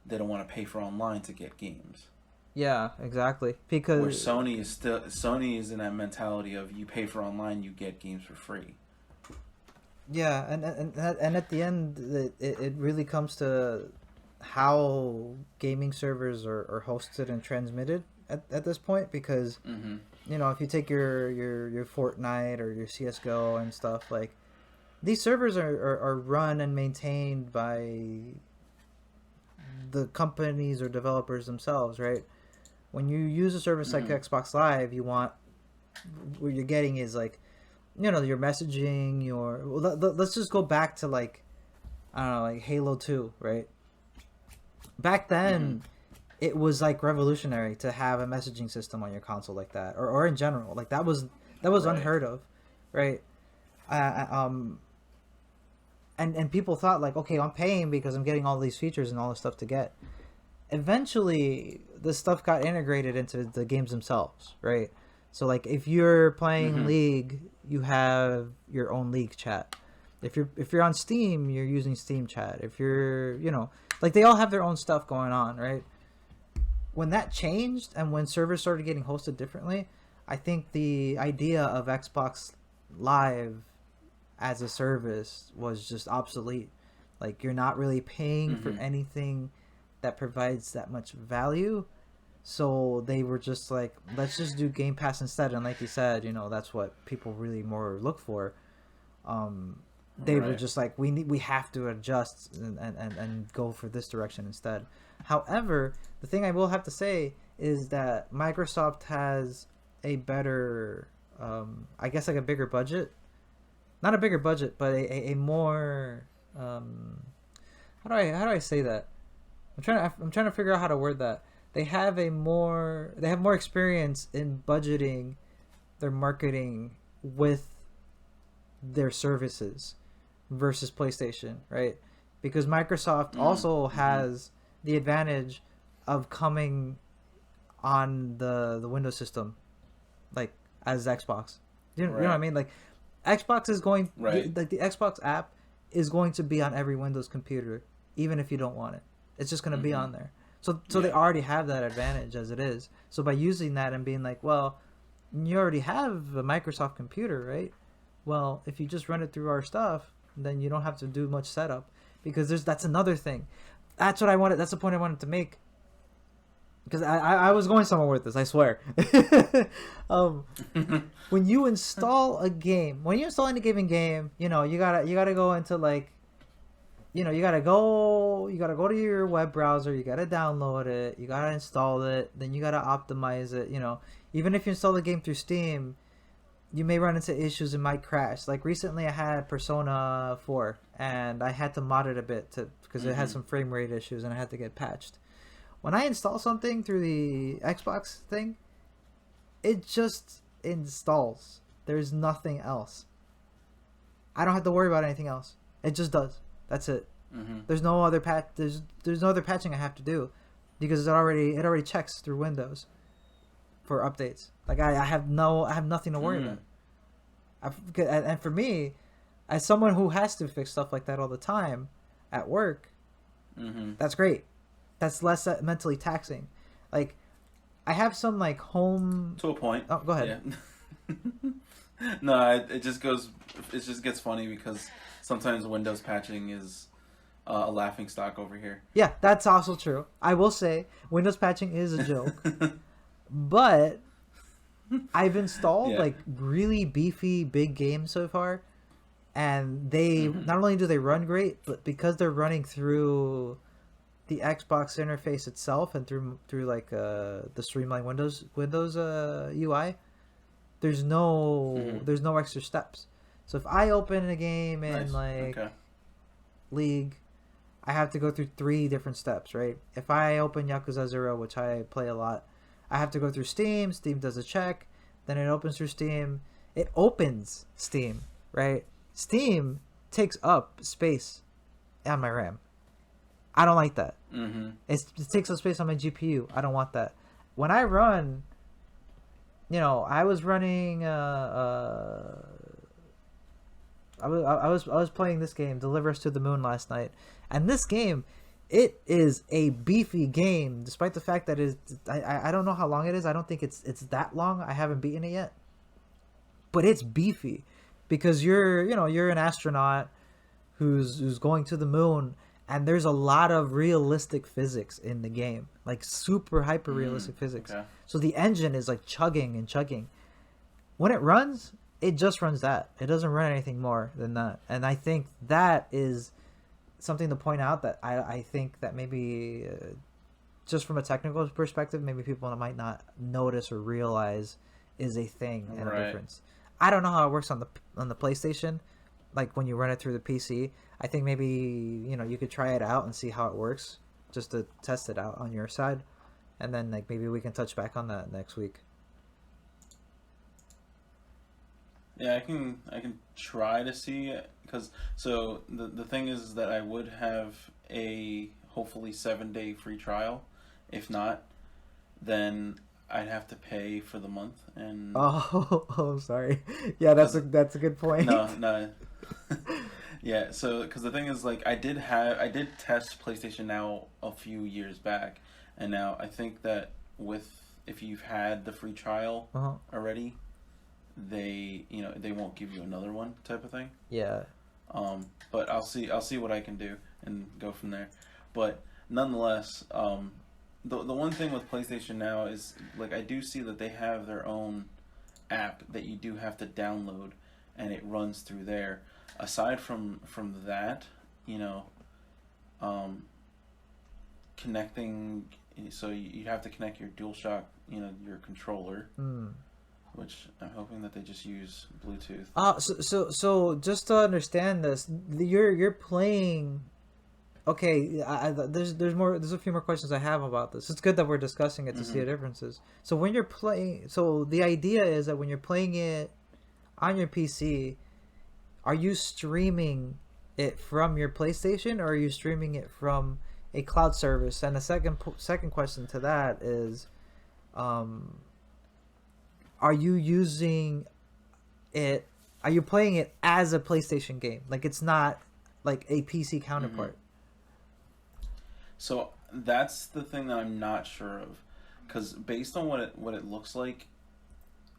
They don't want to pay for online to get games. Yeah, exactly. Because where Sony is in that mentality of you pay for online, you get games for free. Yeah, and at the end, it really comes to how gaming servers are hosted and transmitted at this point, because you know, if you take your Fortnite or your CSGO and stuff, like, these servers are run and maintained by the companies or developers themselves, right? When you use a service like Xbox Live, what you're getting is, like, you know, your messaging, let's just go back to, like, I don't know, like Halo 2, right? Back then, it was, like, revolutionary to have a messaging system on your console like that, or in general, like, that was right. Unheard of, right? And people thought, like, okay, I'm paying because I'm getting all these features and all this stuff to get. Eventually, this stuff got integrated into the games themselves, right? So, like, if you're playing League, you have your own League chat. If you're on Steam, you're using Steam chat. If you're, you know, like, they all have their own stuff going on, right? When that changed and when servers started getting hosted differently, I think the idea of Xbox Live as a service was just obsolete. Like, you're not really paying for anything that provides that much value. So they were just like, let's just do Game Pass instead. And like you said, you know, that's what people really more look for. They were just like, we have to adjust and go for this direction instead. However, the thing I will have to say is that Microsoft has a better, I guess, like, a bigger budget. Not a bigger budget, but a more, how do I say that? I'm trying to figure out how to word that. They have more experience in budgeting their marketing with their services versus PlayStation, right? Because Microsoft also has the advantage of coming on the Windows system, like, as Xbox. You know what I mean? Like, Xbox is going, like, the Xbox app is going to be on every Windows computer, even if you don't want it. It's just going to be on there. So they already have that advantage as it is. So by using that and being like, well, you already have a Microsoft computer, right? Well, if you just run it through our stuff, then you don't have to do much setup, because that's another thing. That's what I wanted. That's the point I wanted to make. Because I was going somewhere with this, I swear. When you install a game, when you're installing a given game, you know, you gotta go into, like, you know, you gotta go to your web browser, you gotta download it, you gotta install it, then you gotta optimize it. You know, even if you install the game through Steam, you may run into issues, it might crash. Like, recently I had Persona 4 and I had to mod it a bit because it had some frame rate issues and I had to get patched. When I install something through the Xbox thing, it just installs. There's nothing else. I don't have to worry about anything else. It just does. That's it. There's no other There's no other patching I have to do, because it already checks through Windows for updates. Like, I have nothing to worry about. And for me, as someone who has to fix stuff like that all the time at work, that's great. That's less mentally taxing. Like, I have some, like, home... To a point. Oh, go ahead. Yeah. No, it just gets funny because Sometimes Windows patching is a laughing stock over here. Yeah, that's also true. I will say Windows patching is a joke, but I've installed Yeah. like really beefy big games so far, and they not only do they run great, but because they're running through the Xbox interface itself and through like the streamlined Windows UI, there's no extra steps. So if I open a game in Nice. like Okay. League, I have to go through 3 different steps, right? If I open Yakuza 0, which I play a lot, I have to go through Steam. Steam does a check. Then it opens through Steam. It opens Steam, right? Steam takes up space on my RAM. I don't like that. Mm-hmm. It takes up space on my GPU. I don't want that. When I run, I was running. I was playing this game, Deliver Us to the Moon, last night, and this game, it is a beefy game, despite the fact that I don't know how long it is. I don't think it's that long. I haven't beaten it yet, but it's beefy because you're an astronaut who's going to the moon, and there's a lot of realistic physics in the game, like super hyper realistic physics. Okay. So the engine is like chugging and chugging. When it runs, it just runs that. It doesn't run anything more than that. And I think that is something to point out, that I think that maybe just from a technical perspective, maybe people might not notice or realize is a thing and a difference. I don't know how it works on the PlayStation, like when you run it through the PC. I think maybe you could try it out and see how it works, just to test it out on your side, and then like maybe we can touch back on that next week. Yeah, I can try to see, because so the thing is that I would have a hopefully 7-day free trial. If not, then I'd have to pay for the month. And I'm sorry. Yeah, that's a good point. no. Yeah, so because the thing is, like, I did test PlayStation Now a few years back, and now I think that if you've had the free trial already, they won't give you another one, type of thing. Yeah. But I'll see what I can do and go from there. But nonetheless, the one thing with PlayStation Now is, like, I do see that they have their own app that you do have to download, and it runs through there. Aside from that, connecting, so you have to connect your DualShock, your controller. Which I'm hoping that they just use Bluetooth. So just to understand this, you're playing. Okay, there's more. There's a few more questions I have about this. It's good that we're discussing it to see the differences. So when you're playing, so the idea is that when you're playing it on your PC, are you streaming it from your PlayStation, or are you streaming it from a cloud service? And the second question to that is, are you using it? Are you playing it as a PlayStation game? Like, it's not like a PC counterpart. So that's the thing that I'm not sure of, because based on what it looks like.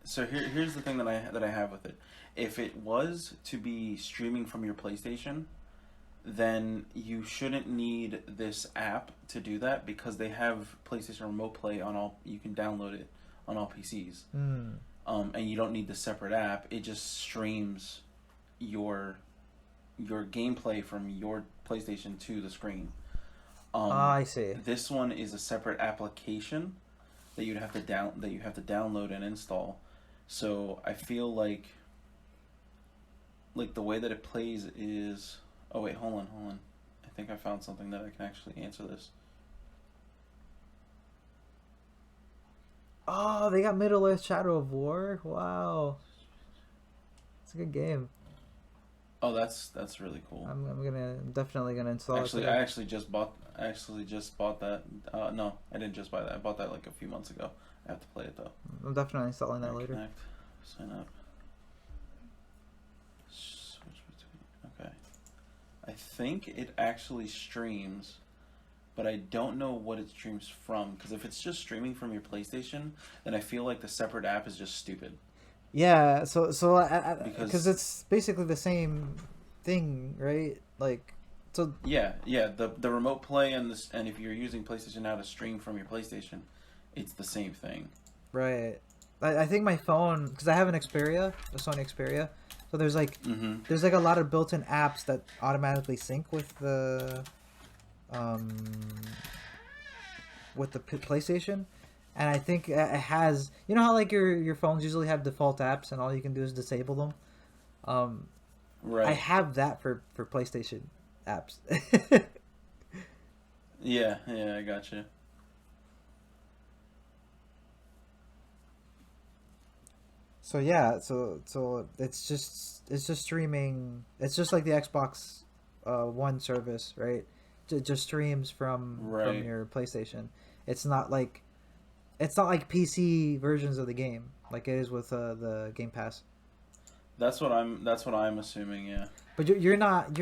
So here's the thing that I have with it. If it was to be streaming from your PlayStation, then you shouldn't need this app to do that, because they have PlayStation Remote Play on all. You can download it on all PCs, and you don't need the separate app. It just streams your gameplay from your PlayStation to the screen. I see. This one is a separate application that you have to download and install. So I feel like the way that it plays is. Oh wait, hold on. I think I found something that I can actually answer this. Oh, they got Middle Earth: Shadow of War. Wow, it's a good game. Oh, that's really cool. I'm definitely gonna install it. Today. I actually just bought that. No, I didn't just buy that. I bought that like a few months ago. I have to play it though. I'm definitely installing that later. Connect, sign up. Switch between. Okay. I think it actually streams, but I don't know what it streams from. Because if it's just streaming from your PlayStation, then I feel like the separate app is just stupid. Yeah, so because it's basically the same thing, right? Like, so Yeah, yeah. The remote play and this, and if you're using PlayStation Now to stream from your PlayStation, it's the same thing. right. I think my phone, because I have an Xperia, a Sony Xperia, so Mm-hmm. there's like a lot of built-in apps that automatically sync um with the PlayStation, and I think it has, you know how like your phones usually have default apps and all you can do is disable them. Um, I Right. have that for PlayStation apps. Yeah, yeah. I gotcha. So yeah, so it's just streaming. It's just like the Xbox One service, right? Just streams from Right. your PlayStation. It's not like it's not like PC versions of the game like it is with the Game Pass. That's what I'm assuming. Yeah. But you're not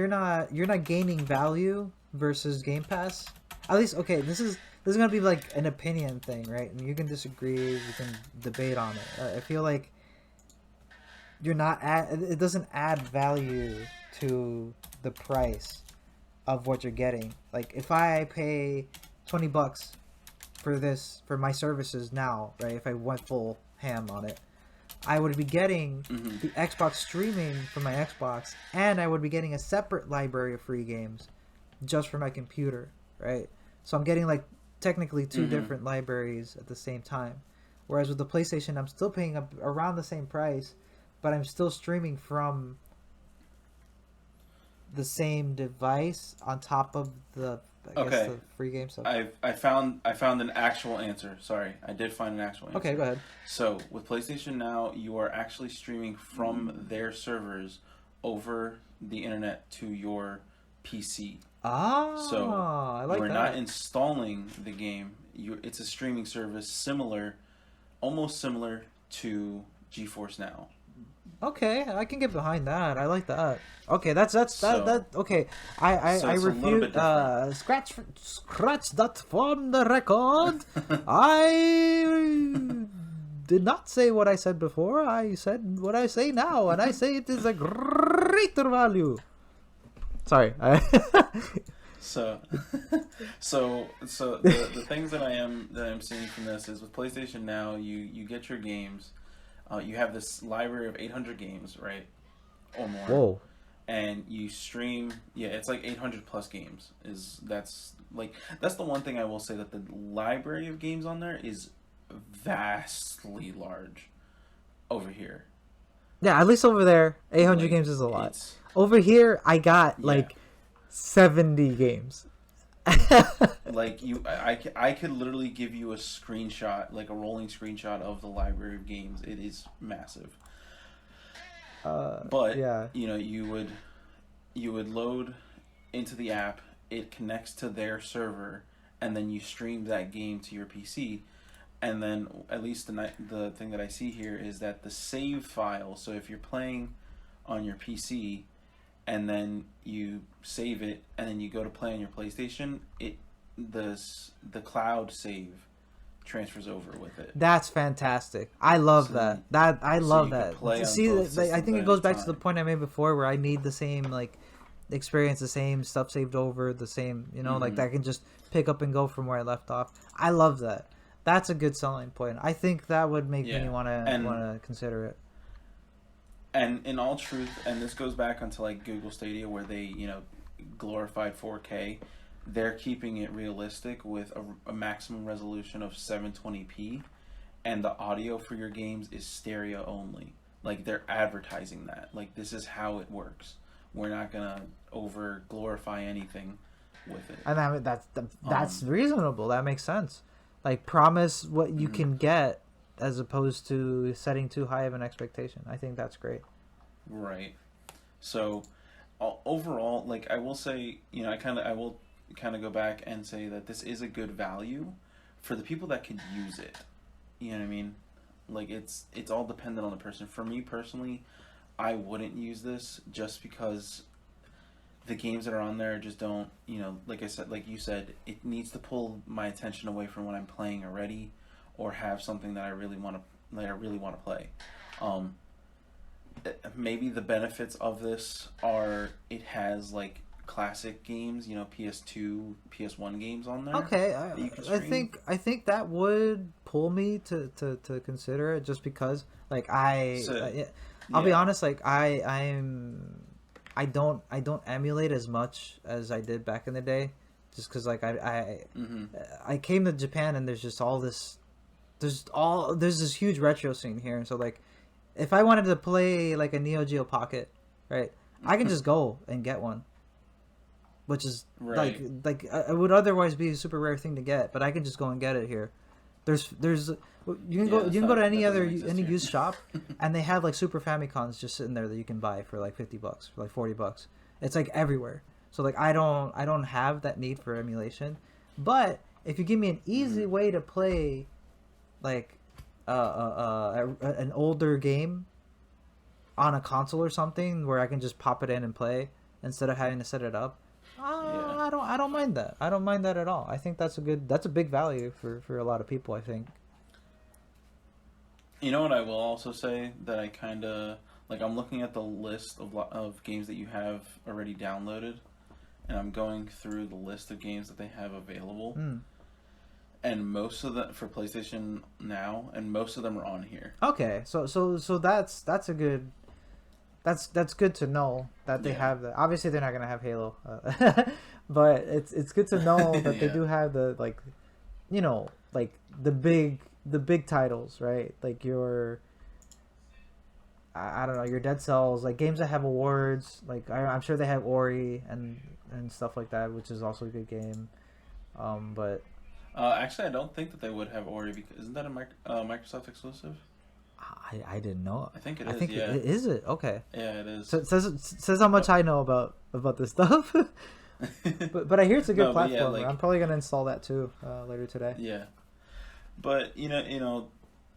gaining value versus Game Pass. At least okay, this is gonna be like an opinion thing, right? And you can disagree, you can debate on it. I feel like you're not it doesn't add value to the price of what you're getting. Like if I pay $20 for this for my services now, right? If I went full ham on it, I would be getting Mm-hmm. the Xbox streaming from my Xbox, and I would be getting a separate library of free games just for my computer, right? So I'm getting like technically two Mm-hmm. different libraries at the same time. Whereas with the PlayStation, I'm still paying around the same price, but I'm still streaming from the same device on top of I guess Okay. the free game stuff. I found an actual answer. Sorry, I did find an actual answer. Okay, go ahead. So with PlayStation Now, you are actually streaming from their servers over the internet to your PC. So Ah, I you like are not that. installing the game. It's a streaming service similar, almost similar to GeForce Now. Okay, I can get behind that. I like that. Okay, So that. Okay, I it's a little refute. bit different. Scratch that from the record. I did not say what I said before. I said what I say now, and I say it is a greater value. Sorry. So, the things that I'm seeing from this is with PlayStation Now, you get your games, you have this library of 800 games, right, or more, Whoa. and you stream. Yeah, it's like 800 plus games. That's the one thing I will say, that the library of games on there is vastly large over here. Yeah, at least over there, 800 Like games is a lot. it's Over here, I got yeah. like 70 games. Like I could literally give you a screenshot, like a rolling screenshot of the library of games. It is massive. But Yeah. you would load into the app. It connects to their server, and then you stream that game to your PC. And then at least the thing that I see here is that the save file. So if you're playing on your PC, and then you save it, and then you go to play on your PlayStation, the cloud save transfers over with it. That's fantastic. I love So that. you- I so love you can that. play To on see, both I systems think at it goes any back to the time. point I made before, where I need the same like experience, the same stuff saved over, the same, like Mm-hmm. that I can just pick up and go from where I left off. I love that. That's a good selling point. I think that would make me Yeah, want and to consider it. in all truth, and this goes back onto like Google Stadia, where they glorified 4K. They're keeping it realistic with a maximum resolution of 720p, and the audio for your games is stereo only. Like they're advertising that. Like this is how it works. We're not gonna over glorify anything with it. And that's Um, reasonable. That makes sense. Like promise what you mhm. can get as opposed to setting too high of an expectation. I think that's great. Right. So overall, like I will say, I will kind of go back and say that this is a good value for the people that could use it. You know what I mean? Like it's all dependent on the person. For me personally, I wouldn't use this just because the games that are on there just don't, like I said, like you said, it needs to pull my attention away from what I'm playing already, or have something that I really want to play. Um, maybe the benefits of this are it has like classic games, you know, PS2, PS1 games on there. Okay, That you can I stream. think that would pull me to consider it just because like So I'll be yeah. honest, like I don't emulate as much as I did back in the day, just because like Mm-hmm. I came to Japan and there's just all this there's this huge retro scene here, and so like if I wanted to play like a Neo Geo Pocket, right, I can just go and get one, which is Right. it would otherwise be a super rare thing to get, but I can just go and get it here. There's Yeah, you can go to that any doesn't exist any here. used shop, and they have like Super Famicons just sitting there that you can buy for like $50, for like $40. It's like everywhere. So like I don't have that need for emulation, but if you give me an easy Mm-hmm. way to play like an older game on a console or something where I can just pop it in and play instead of having to set it up. Yeah. I don't mind that. I don't mind that at all. I think that's a big value for a lot of people, I think. You know what I will also say that I kind of like. I'm looking at the list of games that you have already downloaded, and I'm going through the list of games that they have available, Mm. and most of them for PlayStation Now, and most of them are on here. Okay. So that's a good that's good to know that they Yeah. have that. Obviously they're not going to have Halo. But it's good to know that they Yeah. do have the like like the big titles, right? Like your I don't know, your Dead Cells, like games that have awards. Like I'm sure they have Ori and stuff like that, which is also a good game. But Actually, I don't think that they would have Ori because isn't that a Microsoft exclusive? I didn't know. I think it I is. think Yeah. is it okay? Yeah, it is. So it says how much I know about this stuff. But I hear it's a good No, but yeah, platform. like I'm probably gonna install that too later today. yeah, but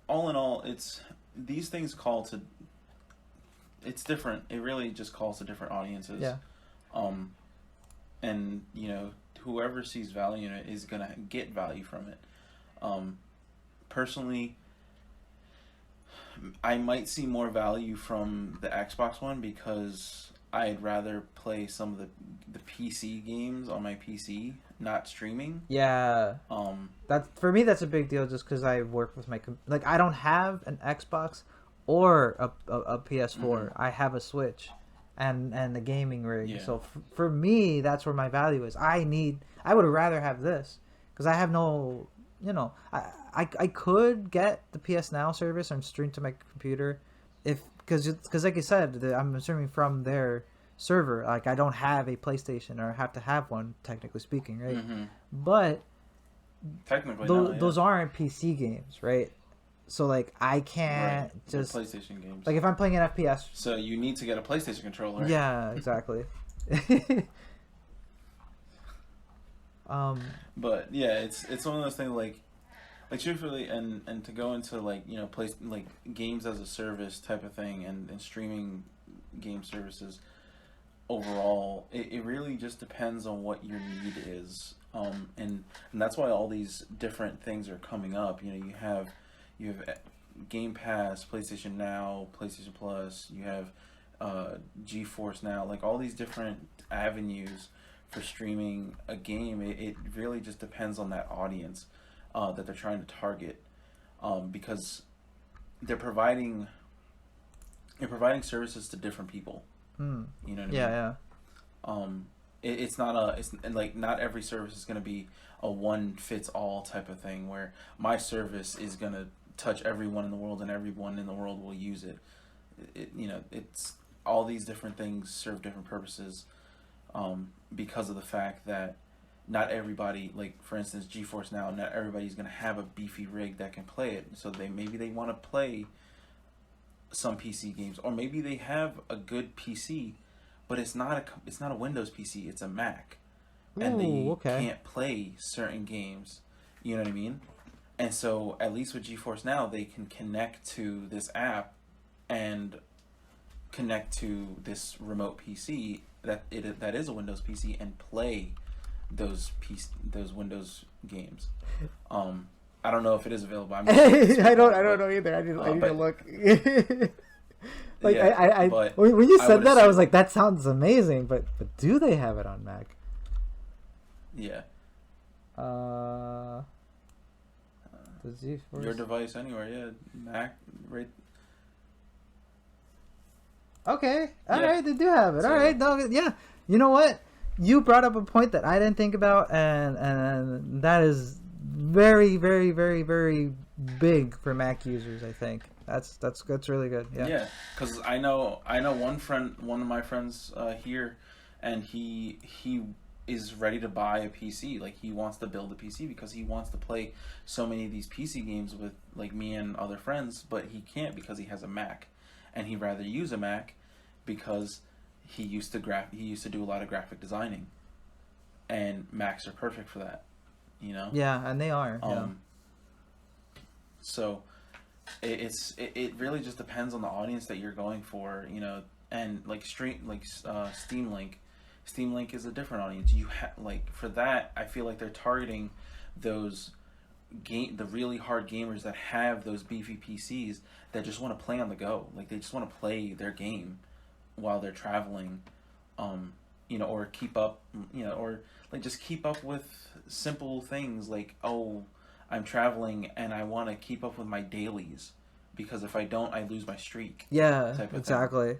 all in all, it's these things call to. It's different. It really just calls to different audiences. Yeah. Um, and whoever sees value in it is gonna get value from it. Personally, I might see more value from the Xbox One because I'd rather play some of the PC games on my PC, not streaming. Yeah. Um, That for me that's a big deal just because I work with like I don't have an Xbox or a PS4. Mhm. I have a Switch and the gaming rig. Yeah. So for me that's where my value is. I would rather have this because I have no I could get the PS Now service and stream to my computer if because like you said I'm streaming from their server. Like I don't have a PlayStation or have to have one technically speaking, right? mhm. But Technically, no, yeah. those aren't PC games, right? So like I Right. can't They're just PlayStation games. like if I'm playing an FPS. So you need to get a PlayStation controller. Yeah, exactly. um, But yeah, it's one of those things like truthfully, and to go into place like games as a service type of thing and streaming game services overall, it really just depends on what your need is. And that's why all these different things are coming up. You have Game Pass, PlayStation Now, PlayStation Plus. You have GeForce Now. Like all these different avenues for streaming a game. It really just depends on that audience that they're trying to target, because they're providing services to different people. mm, You know what I yeah, mean? yeah. It's not like not every service is going to be a one fits all type of thing where my service is going to touch everyone in the world and everyone in the world will use it. It's all these different things serve different purposes, because of the fact that not everybody, like for instance GeForce Now, not everybody's going to have a beefy rig that can play it. So maybe they want to play some PC games, or maybe they have a good PC, but it's not a Windows PC, it's a Mac, and they Ooh, okay. can't play certain games. You know what I mean? And so at least with GeForce Now, they can connect to this app and connect to this remote PC that is a Windows PC and play those Windows games. I don't know if it is available. I'm just I don't know either. I need to look. Like Yeah, I but when you I said would that, I was assume, like, that sounds amazing. But do they have it on Mac? yeah, Uh, the your GeForce. device anywhere, yeah, Mac, right, Okay, all yeah. right, they do have it. All So right, no, yeah. You know what? You brought up a point that I didn't think about, and that is very, very, very, very big for Mac users. I think that's really good. Yeah. yeah, because I know one of my friends here, and he is ready to buy a PC. Like he wants to build a PC because he wants to play so many of these PC games with like me and other friends, but he can't because he has a Mac, and he'd rather use a Mac because he used to do a lot of graphic designing, and Macs are perfect for that, you know. Yeah, and they are. Yeah. Um, so it really just depends on the audience that you're going for, you know, and like Steam Link. Steam Link is a different audience. Like for that, I feel like they're targeting those the really hard gamers that have those beefy PCs that just want to play on the go. Like they just want to play their game while they're traveling, you know, or keep up, you know, or like just keep up with simple things like, oh, I'm traveling and I want to keep up with my dailies because if I don't, I lose my streak. Yeah, Type of thing. exactly.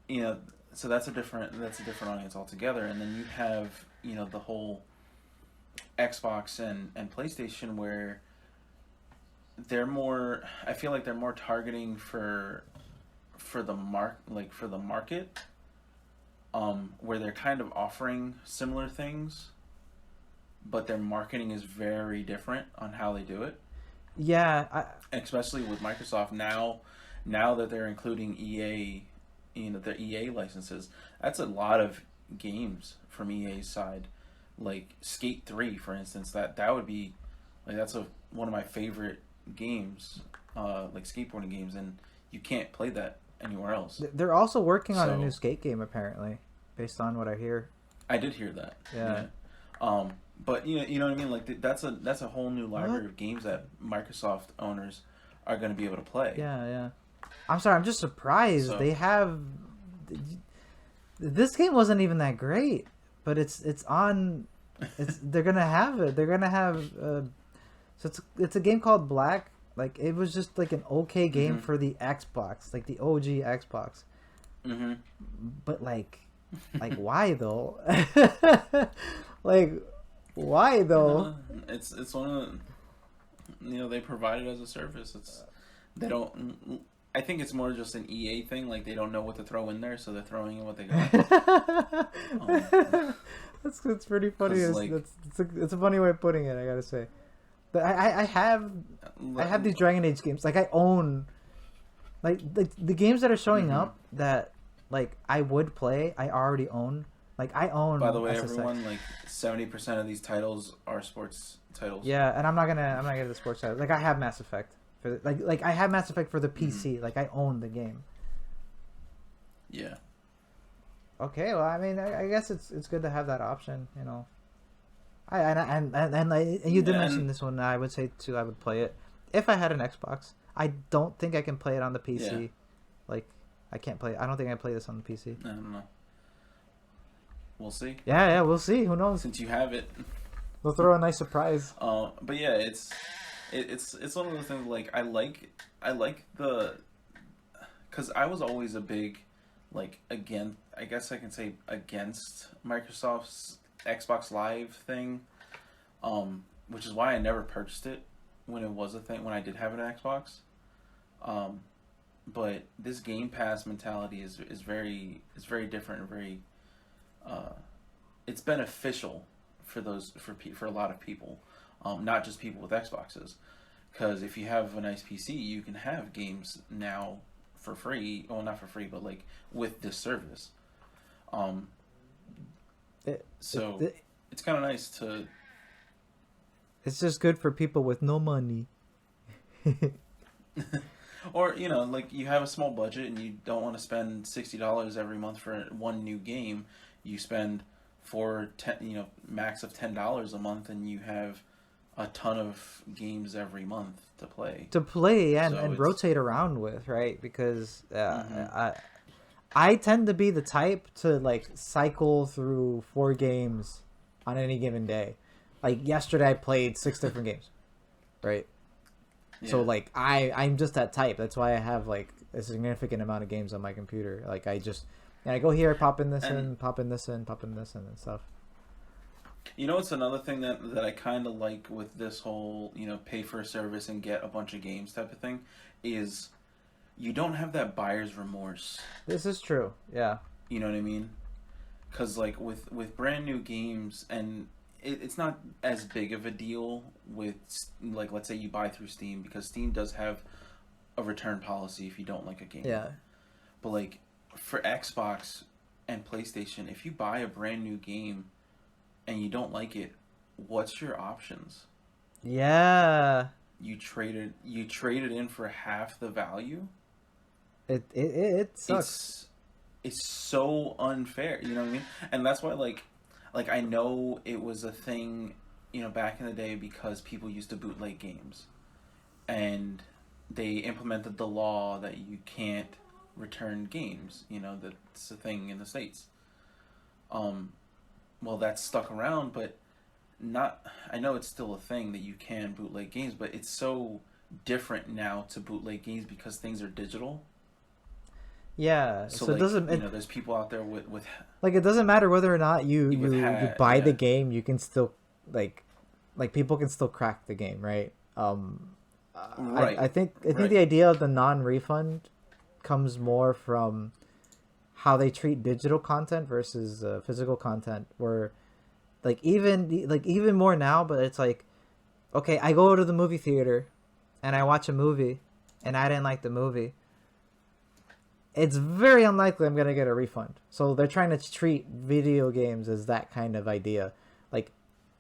You know, so that's a different audience altogether. And then you have, you know, the whole Xbox and PlayStation where they're more. I feel like they're more targeting for the market, where they're kind of offering similar things, but their marketing is very different on how they do it. Yeah, Especially with Microsoft now that they're including EA, you know, their EA licenses. That's a lot of games from EA's side, like Skate 3, for instance. That would be like that's one of my favorite games, like skateboarding games, and you can't play that anywhere else. they're also working on a new So skate game apparently, based on what I hear. I did hear that. Yeah. But you know what I mean. Like that's a whole new library What? of games that Microsoft owners are going to be able to play. Yeah, yeah. I'm sorry, I'm just surprised So they have. This game wasn't even that great, but it's on. They're gonna have it. They're gonna have. So it's a game called Black. Like it was just like an okay game Mhm. for the Xbox, like the OG Xbox. Mm-hmm. But like why though? Like why though? It's one of the, you know, they provide it as a service. They don't. I think it's more just an EA thing. Like they don't know what to throw in there, so they're throwing in what they got. That's pretty funny. 'Cause, like, It's a funny way of putting it. I gotta say, but I have these Dragon Age games. Like I own, like the games that are showing Mhm. up that like I would play. I already own. Like I own. By the way, SSX. everyone, like 70% of these titles are sports titles. Yeah, and I'm not gonna get the sports side. Like I have Mass Effect for like I have Mass Effect for the PC. Like I own the game. Yeah. Okay, well, I mean, I guess it's good to have that option, you know. And you did Yeah, mention and this one. I would say too. I would play it if I had an Xbox. I don't think I can play it on the PC. Yeah. Like, I can't play. I don't think I can play this on the PC. I don't know. We'll see. Yeah, we'll see. Who knows? Since you have it. They'll throw a nice surprise. But yeah, it's one of those things. Like I like the, because I was always a big, like, again, I guess I can say against Microsoft's Xbox Live thing, which is why I never purchased it when it was a thing, when I did have an Xbox. But this Game Pass mentality is very different and very, it's beneficial for a lot of people, not just people with Xboxes, because if you have a nice PC, you can have games now for free. Well, not for free, but like with this service. It's kind of nice to. It's just good for people with no money. Or, you know, like you have a small budget and you don't want to spend $60 every month for one new game. You spend max of $10 a month, and you have a ton of games every month to play. And So it's rotate around with, right? Because mm-hmm. I tend to be the type to like cycle through 4 games on any given day. Like yesterday, I played 6 different games, right? So Yeah. like I'm just that type. That's why I have like a significant amount of games on my computer. Like I go here, pop in this And in, pop in this in, pop in this in, and stuff. you know what's another thing that I kind of like with this whole, pay for a service and get a bunch of games type of thing is you don't have that buyer's remorse. This is true. Yeah. You know what I mean? Because like with brand new games, and it's not as big of a deal with, like, let's say you buy through Steam, because Steam does have a return policy if you don't like a game. Yeah. But like for Xbox and PlayStation, if you buy a brand new game and you don't like it, what's your options? Yeah. You traded in for half the value. It sucks. It's so unfair, you know what I mean? And that's why like I know it was a thing, back in the day because people used to bootleg games. And they implemented the law that you can't return games, that's a thing in the States. Well, that's stuck around, but not. I know it's still a thing that you can bootleg games, but it's so different now to bootleg games because things are digital. Yeah. So So it like, doesn't there's people out there with like it doesn't matter whether or not you buy the yeah. game, you can still like people can still crack the game, right? Right. I think Right. the idea of the non-refund comes more from how they treat digital content versus physical content, where even more now, but it's like, okay, I go to the movie theater and I watch a movie and I didn't like the movie, it's very unlikely I'm gonna get a refund. So they're trying to treat video games as that kind of idea. Like,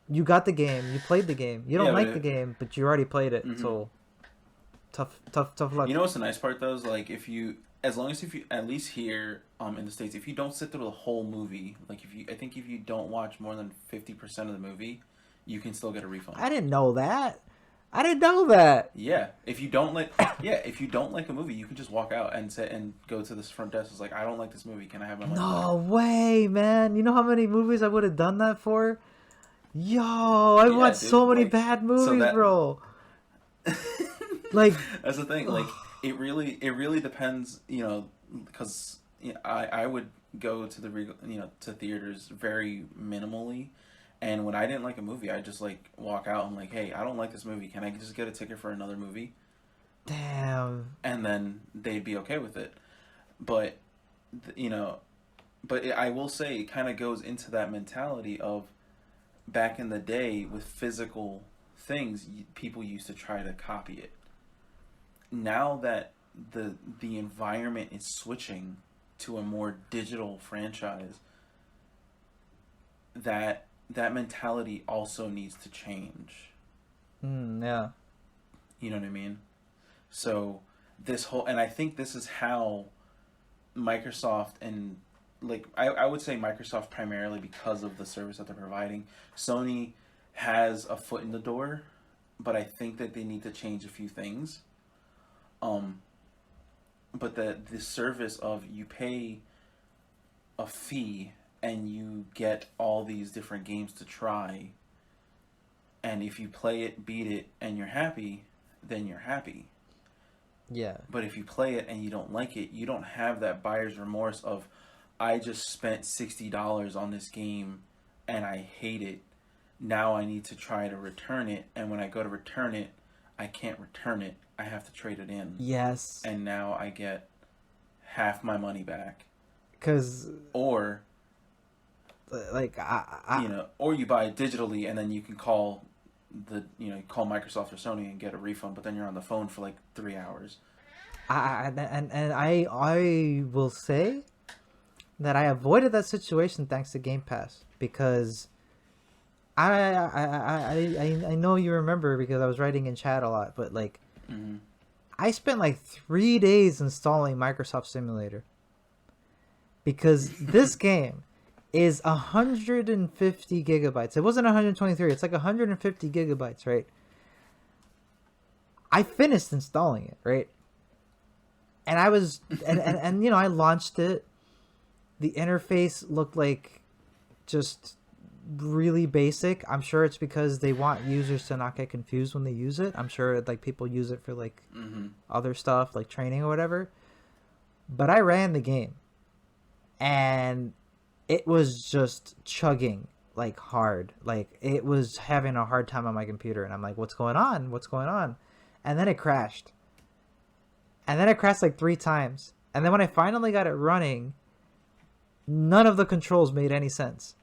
you got the game, you played the game, you don't Yeah, like the game, but you already played it. mhm. So tough luck. You know what's the nice part though is like as long as if you at least here in the States, if you don't sit through the whole movie, like if you don't watch more than 50% of the movie, you can still get a refund. I didn't know that. I didn't know that. Yeah, if you don't like a movie, you can just walk out and go to this front desk. It's like, I don't like this movie. Can I have my money No way, man. You know how many movies I would have done that for? Yo, I back? Yeah, watched so dude. many Like, bad so movies, that bro. Like, that's the thing. Like, it really depends. Because I would go to to theaters very minimally. And when I didn't like a movie, I just like walk out and like, hey, I don't like this movie. Can I just get a ticket for another movie? damn. And then they'd be okay with it. But I will say it kind of goes into that mentality of back in the day with physical things, people used to try to copy it. Now that the environment is switching to a more digital franchise, that mentality also needs to change. Yeah. You know what I mean? So and I think this is how Microsoft and like I would say Microsoft primarily because of the service that they're providing. Sony has a foot in the door, but I think that they need to change a few things. But the service of you pay a fee and you get all these different games to try, and if you play it, beat it, and you're happy, then you're happy. Yeah. But if you play it and you don't like it, you don't have that buyer's remorse of, I just spent $60 on this game and I hate it. Now I need to try to return it, and when I go to return it, I can't return it. I have to trade it in. Yes. And now I get half my money back. Because, Or, like, or you buy it digitally and then you can call call Microsoft or Sony and get a refund, but then you're on the phone for like 3 hours. I will say that I avoided that situation thanks to Game Pass, because I know you remember because I was writing in chat a lot, but like, Mm-hmm. I spent like 3 days installing Microsoft Simulator because this game is 150 gigabytes. It wasn't 123. It's like 150 gigabytes, right? I finished installing it, right? And I was, and you know, I launched it. The interface looked like just really basic. I'm sure it's because they want users to not get confused when they use it. I'm sure like people use it for like other stuff, like training or whatever. But I ran the game, and it was just chugging like hard. Like it was having a hard time on my computer, and I'm like, "What's going on? What's going on?" And then it crashed. And then it crashed like 3 times. And then when I finally got it running, none of the controls made any sense.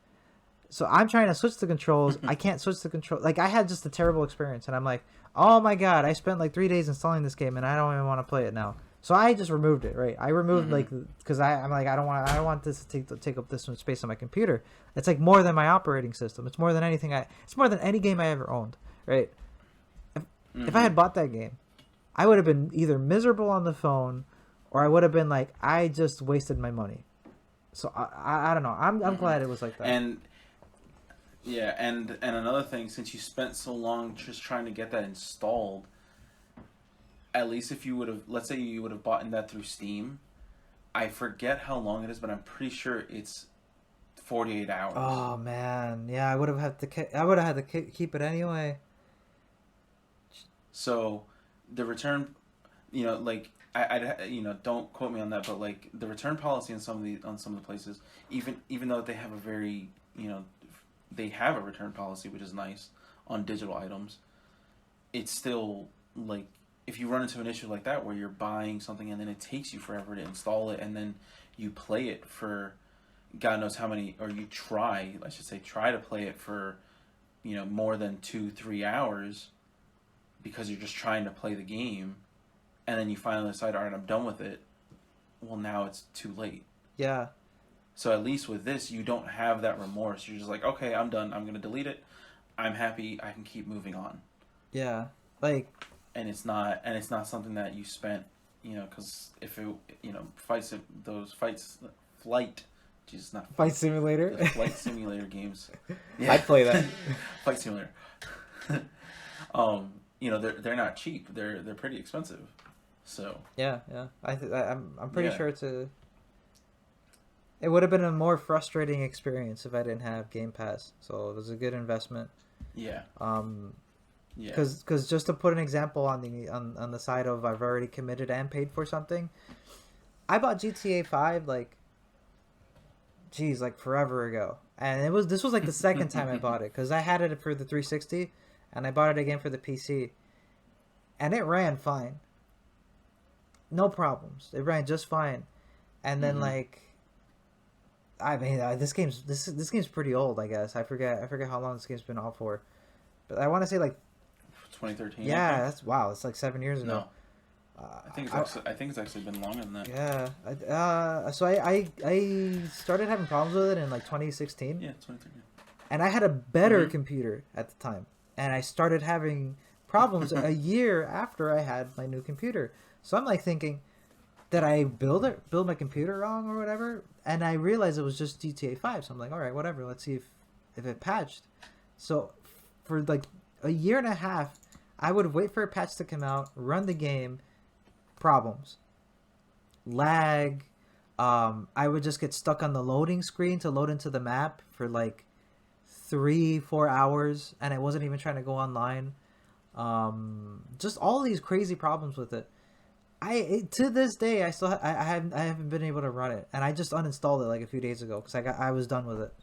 So I'm trying to switch the controls. I can't switch the control. Like I had just a terrible experience, and I'm like, "Oh my god! I spent like 3 days installing this game, and I don't even want to play it now." So I just removed it. Right? I removed like because I'm like I don't want this to take up this much space on my computer. It's like more than my operating system. It's more than anything. It's more than any game I ever owned. Right? If I had bought that game, I would have been either miserable on the phone, or I would have been like, I just wasted my money. So I don't know. I'm glad it was like that. And yeah, and another thing, since you spent so long just trying to get that installed, at least if you would have, let's say you would have bought that through Steam, I forget how long it is, but I'm pretty sure it's 48 hours. Oh man, yeah, I would have had to keep it anyway. So the return, you know, like I you know, don't quote me on that, but like the return policy on some of the places, even though they have a very, you know, they have a return policy, which is nice on digital items, it's still like if you run into an issue like that where you're buying something and then it takes you forever to install it, and then you play it for God knows how many, or you try to play it for, you know, more than 2-3 hours because you're just trying to play the game, and then you finally decide, all right, I'm done with it. Well, now it's too late. Yeah. So at least with this, you don't have that remorse. You're just like, okay, I'm done. I'm going to delete it. I'm happy. I can keep moving on. Yeah. Like, and it's not something that you spent, you know, because if it, you know, flight simulator, the flight simulator games. Yeah. I'd play that. Flight simulator. You know, they're not cheap. They're pretty expensive. So yeah. I'm pretty sure it would have been a more frustrating experience if I didn't have Game Pass. So it was a good investment. Yeah. Yeah. Because just to put an example on the side of I've already committed and paid for something, I bought GTA 5 like forever ago, and this was like the second time I bought it because I had it for the 360, and I bought it again for the PC, and it ran fine. No problems. It ran just fine, and then like, I mean, this game's pretty old. I guess I forget how long this game's been out for, but I want to say like 2013. Yeah, that's wow. It's like 7 years ago. No. I think it's actually been longer than that. Yeah. So I started having problems with it in like 2016. Yeah, 2013. And I had a better computer at the time, and I started having problems a year after I had my new computer. So I'm like thinking, did I build my computer wrong or whatever? And I realized it was just GTA 5. So I'm like, all right, whatever. Let's see if it patched. So for like a year and a half, I would wait for a patch to come out, run the game, problems, lag. I would just get stuck on the loading screen to load into the map for like 3-4 hours, and I wasn't even trying to go online. Just all these crazy problems with it. To this day I still I haven't been able to run it, and I just uninstalled it like a few days ago because I was done with it.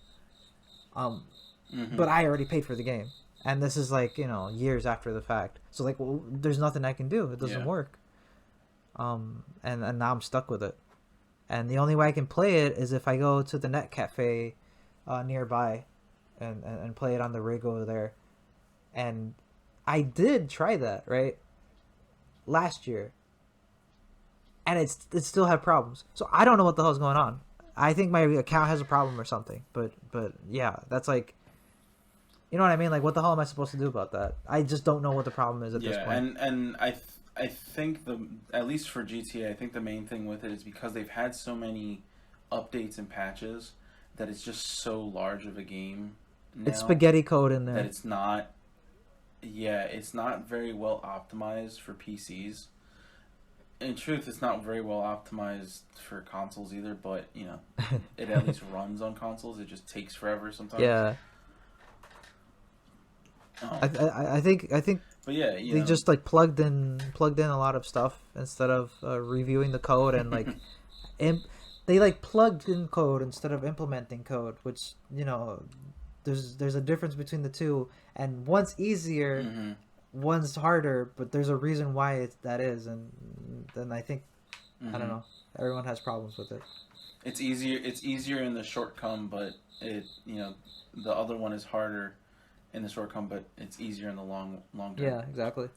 But I already paid for the game. And this is like, you know, years after the fact. So like, well, there's nothing I can do. It doesn't work. And now I'm stuck with it. And the only way I can play it is if I go to the net cafe nearby and play it on the rig over there. And I did try that, right? Last year. And it still had problems. So I don't know what the hell's going on. I think my account has a problem or something. But yeah, that's like, you know what I mean? Like, what the hell am I supposed to do about that? I just don't know what the problem is at this point. Yeah, and I think at least for GTA, I think the main thing with it is because they've had so many updates and patches that it's just so large of a game now It's spaghetti code in that there. it's not. Yeah, it's not very well optimized for PCs. In truth, it's not very well optimized for consoles either. But it at least runs on consoles. It just takes forever sometimes. Yeah. Um, I think but yeah, they just like plugged in a lot of stuff instead of reviewing the code and like they like plugged in code instead of implementing code, which there's a difference between the two, and one's easier, hmm one's harder, but there's a reason why that is, and then I think I don't hmm know, everyone has problems with it. It's easier. It's easier in the short come, but the other one is harder in the short come, but it's easier in the long term. Yeah, exactly.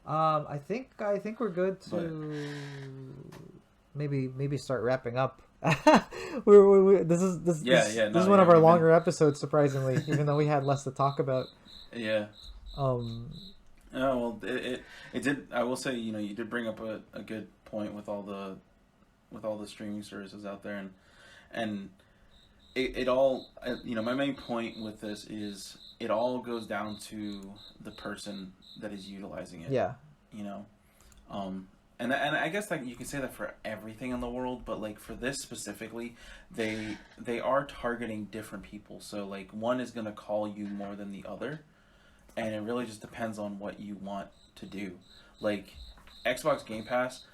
I think we're good But to maybe start wrapping up. This is yeah, this is no, one yeah, of our we've been longer episodes, surprisingly, even though we had less to talk about. yeah. Um, Oh well, it did. I will say, you did bring up a good point with all the streaming services out there, and it all my main point with this is it all goes down to the person that is utilizing it. yeah, You know, and I guess like you can say that for everything in the world, but like for this specifically, they are targeting different people. So like one is gonna call you more than the other, and it really just depends on what you want to do. Like Xbox Game Pass,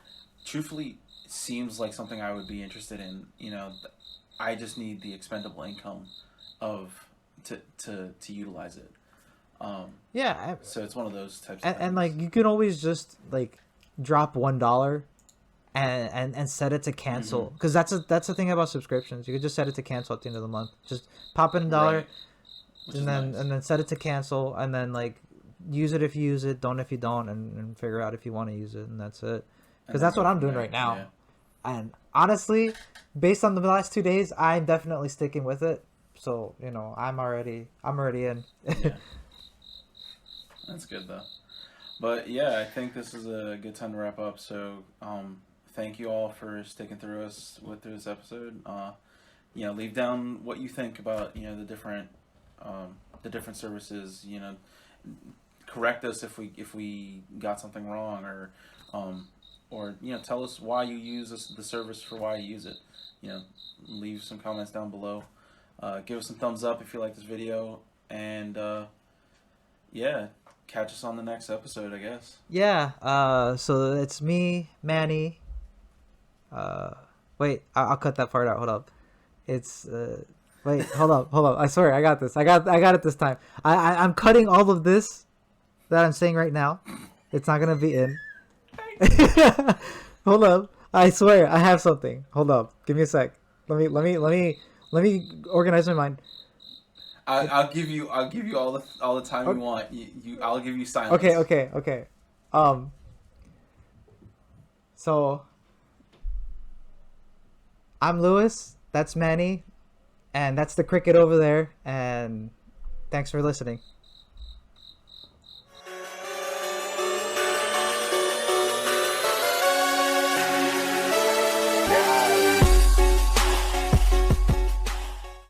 truthfully, seems like something I would be interested in. I just need the expendable income of to utilize it. yeah, So it's one of those types of and like things. you can always just like drop $1 and set it to cancel, hmm because that's the thing about subscriptions. You could just set it to cancel at the end of the month. Just pop in $1, Right, which is and then nice. set it to cancel, and then like use it if you use it, don't if you don't, and figure out if you want to use it, and that's it. And Because then that's what go I'm from doing there. right now. Yeah. And honestly, based on the last 2 days, I'm definitely sticking with it. So I'm already in. Yeah. That's good though. But yeah, I think this is a good time to wrap up. So, thank you all for sticking through through this episode. Leave down what you think about the different services. Correct us if we got something wrong, or tell us why you use the service for why you use it. Leave some comments down below. Give us some thumbs up if you like this video, and yeah, catch us on the next episode, I guess. Yeah. So it's me, Manny. Uh, Wait. I'll cut that part out. Hold up. It's Wait. Hold up. Hold up. I swear, I got this. I got it this time. I'm cutting all of this that I'm saying right now. It's not gonna be in. Hold up. I swear, I have something. Hold up. Give me a sec. Let me organize my mind. I'll give you all the time you Okay. want. I'll give you silence. Okay. Um. So I'm Lewis. That's Manny, and that's the cricket over there. And thanks for listening.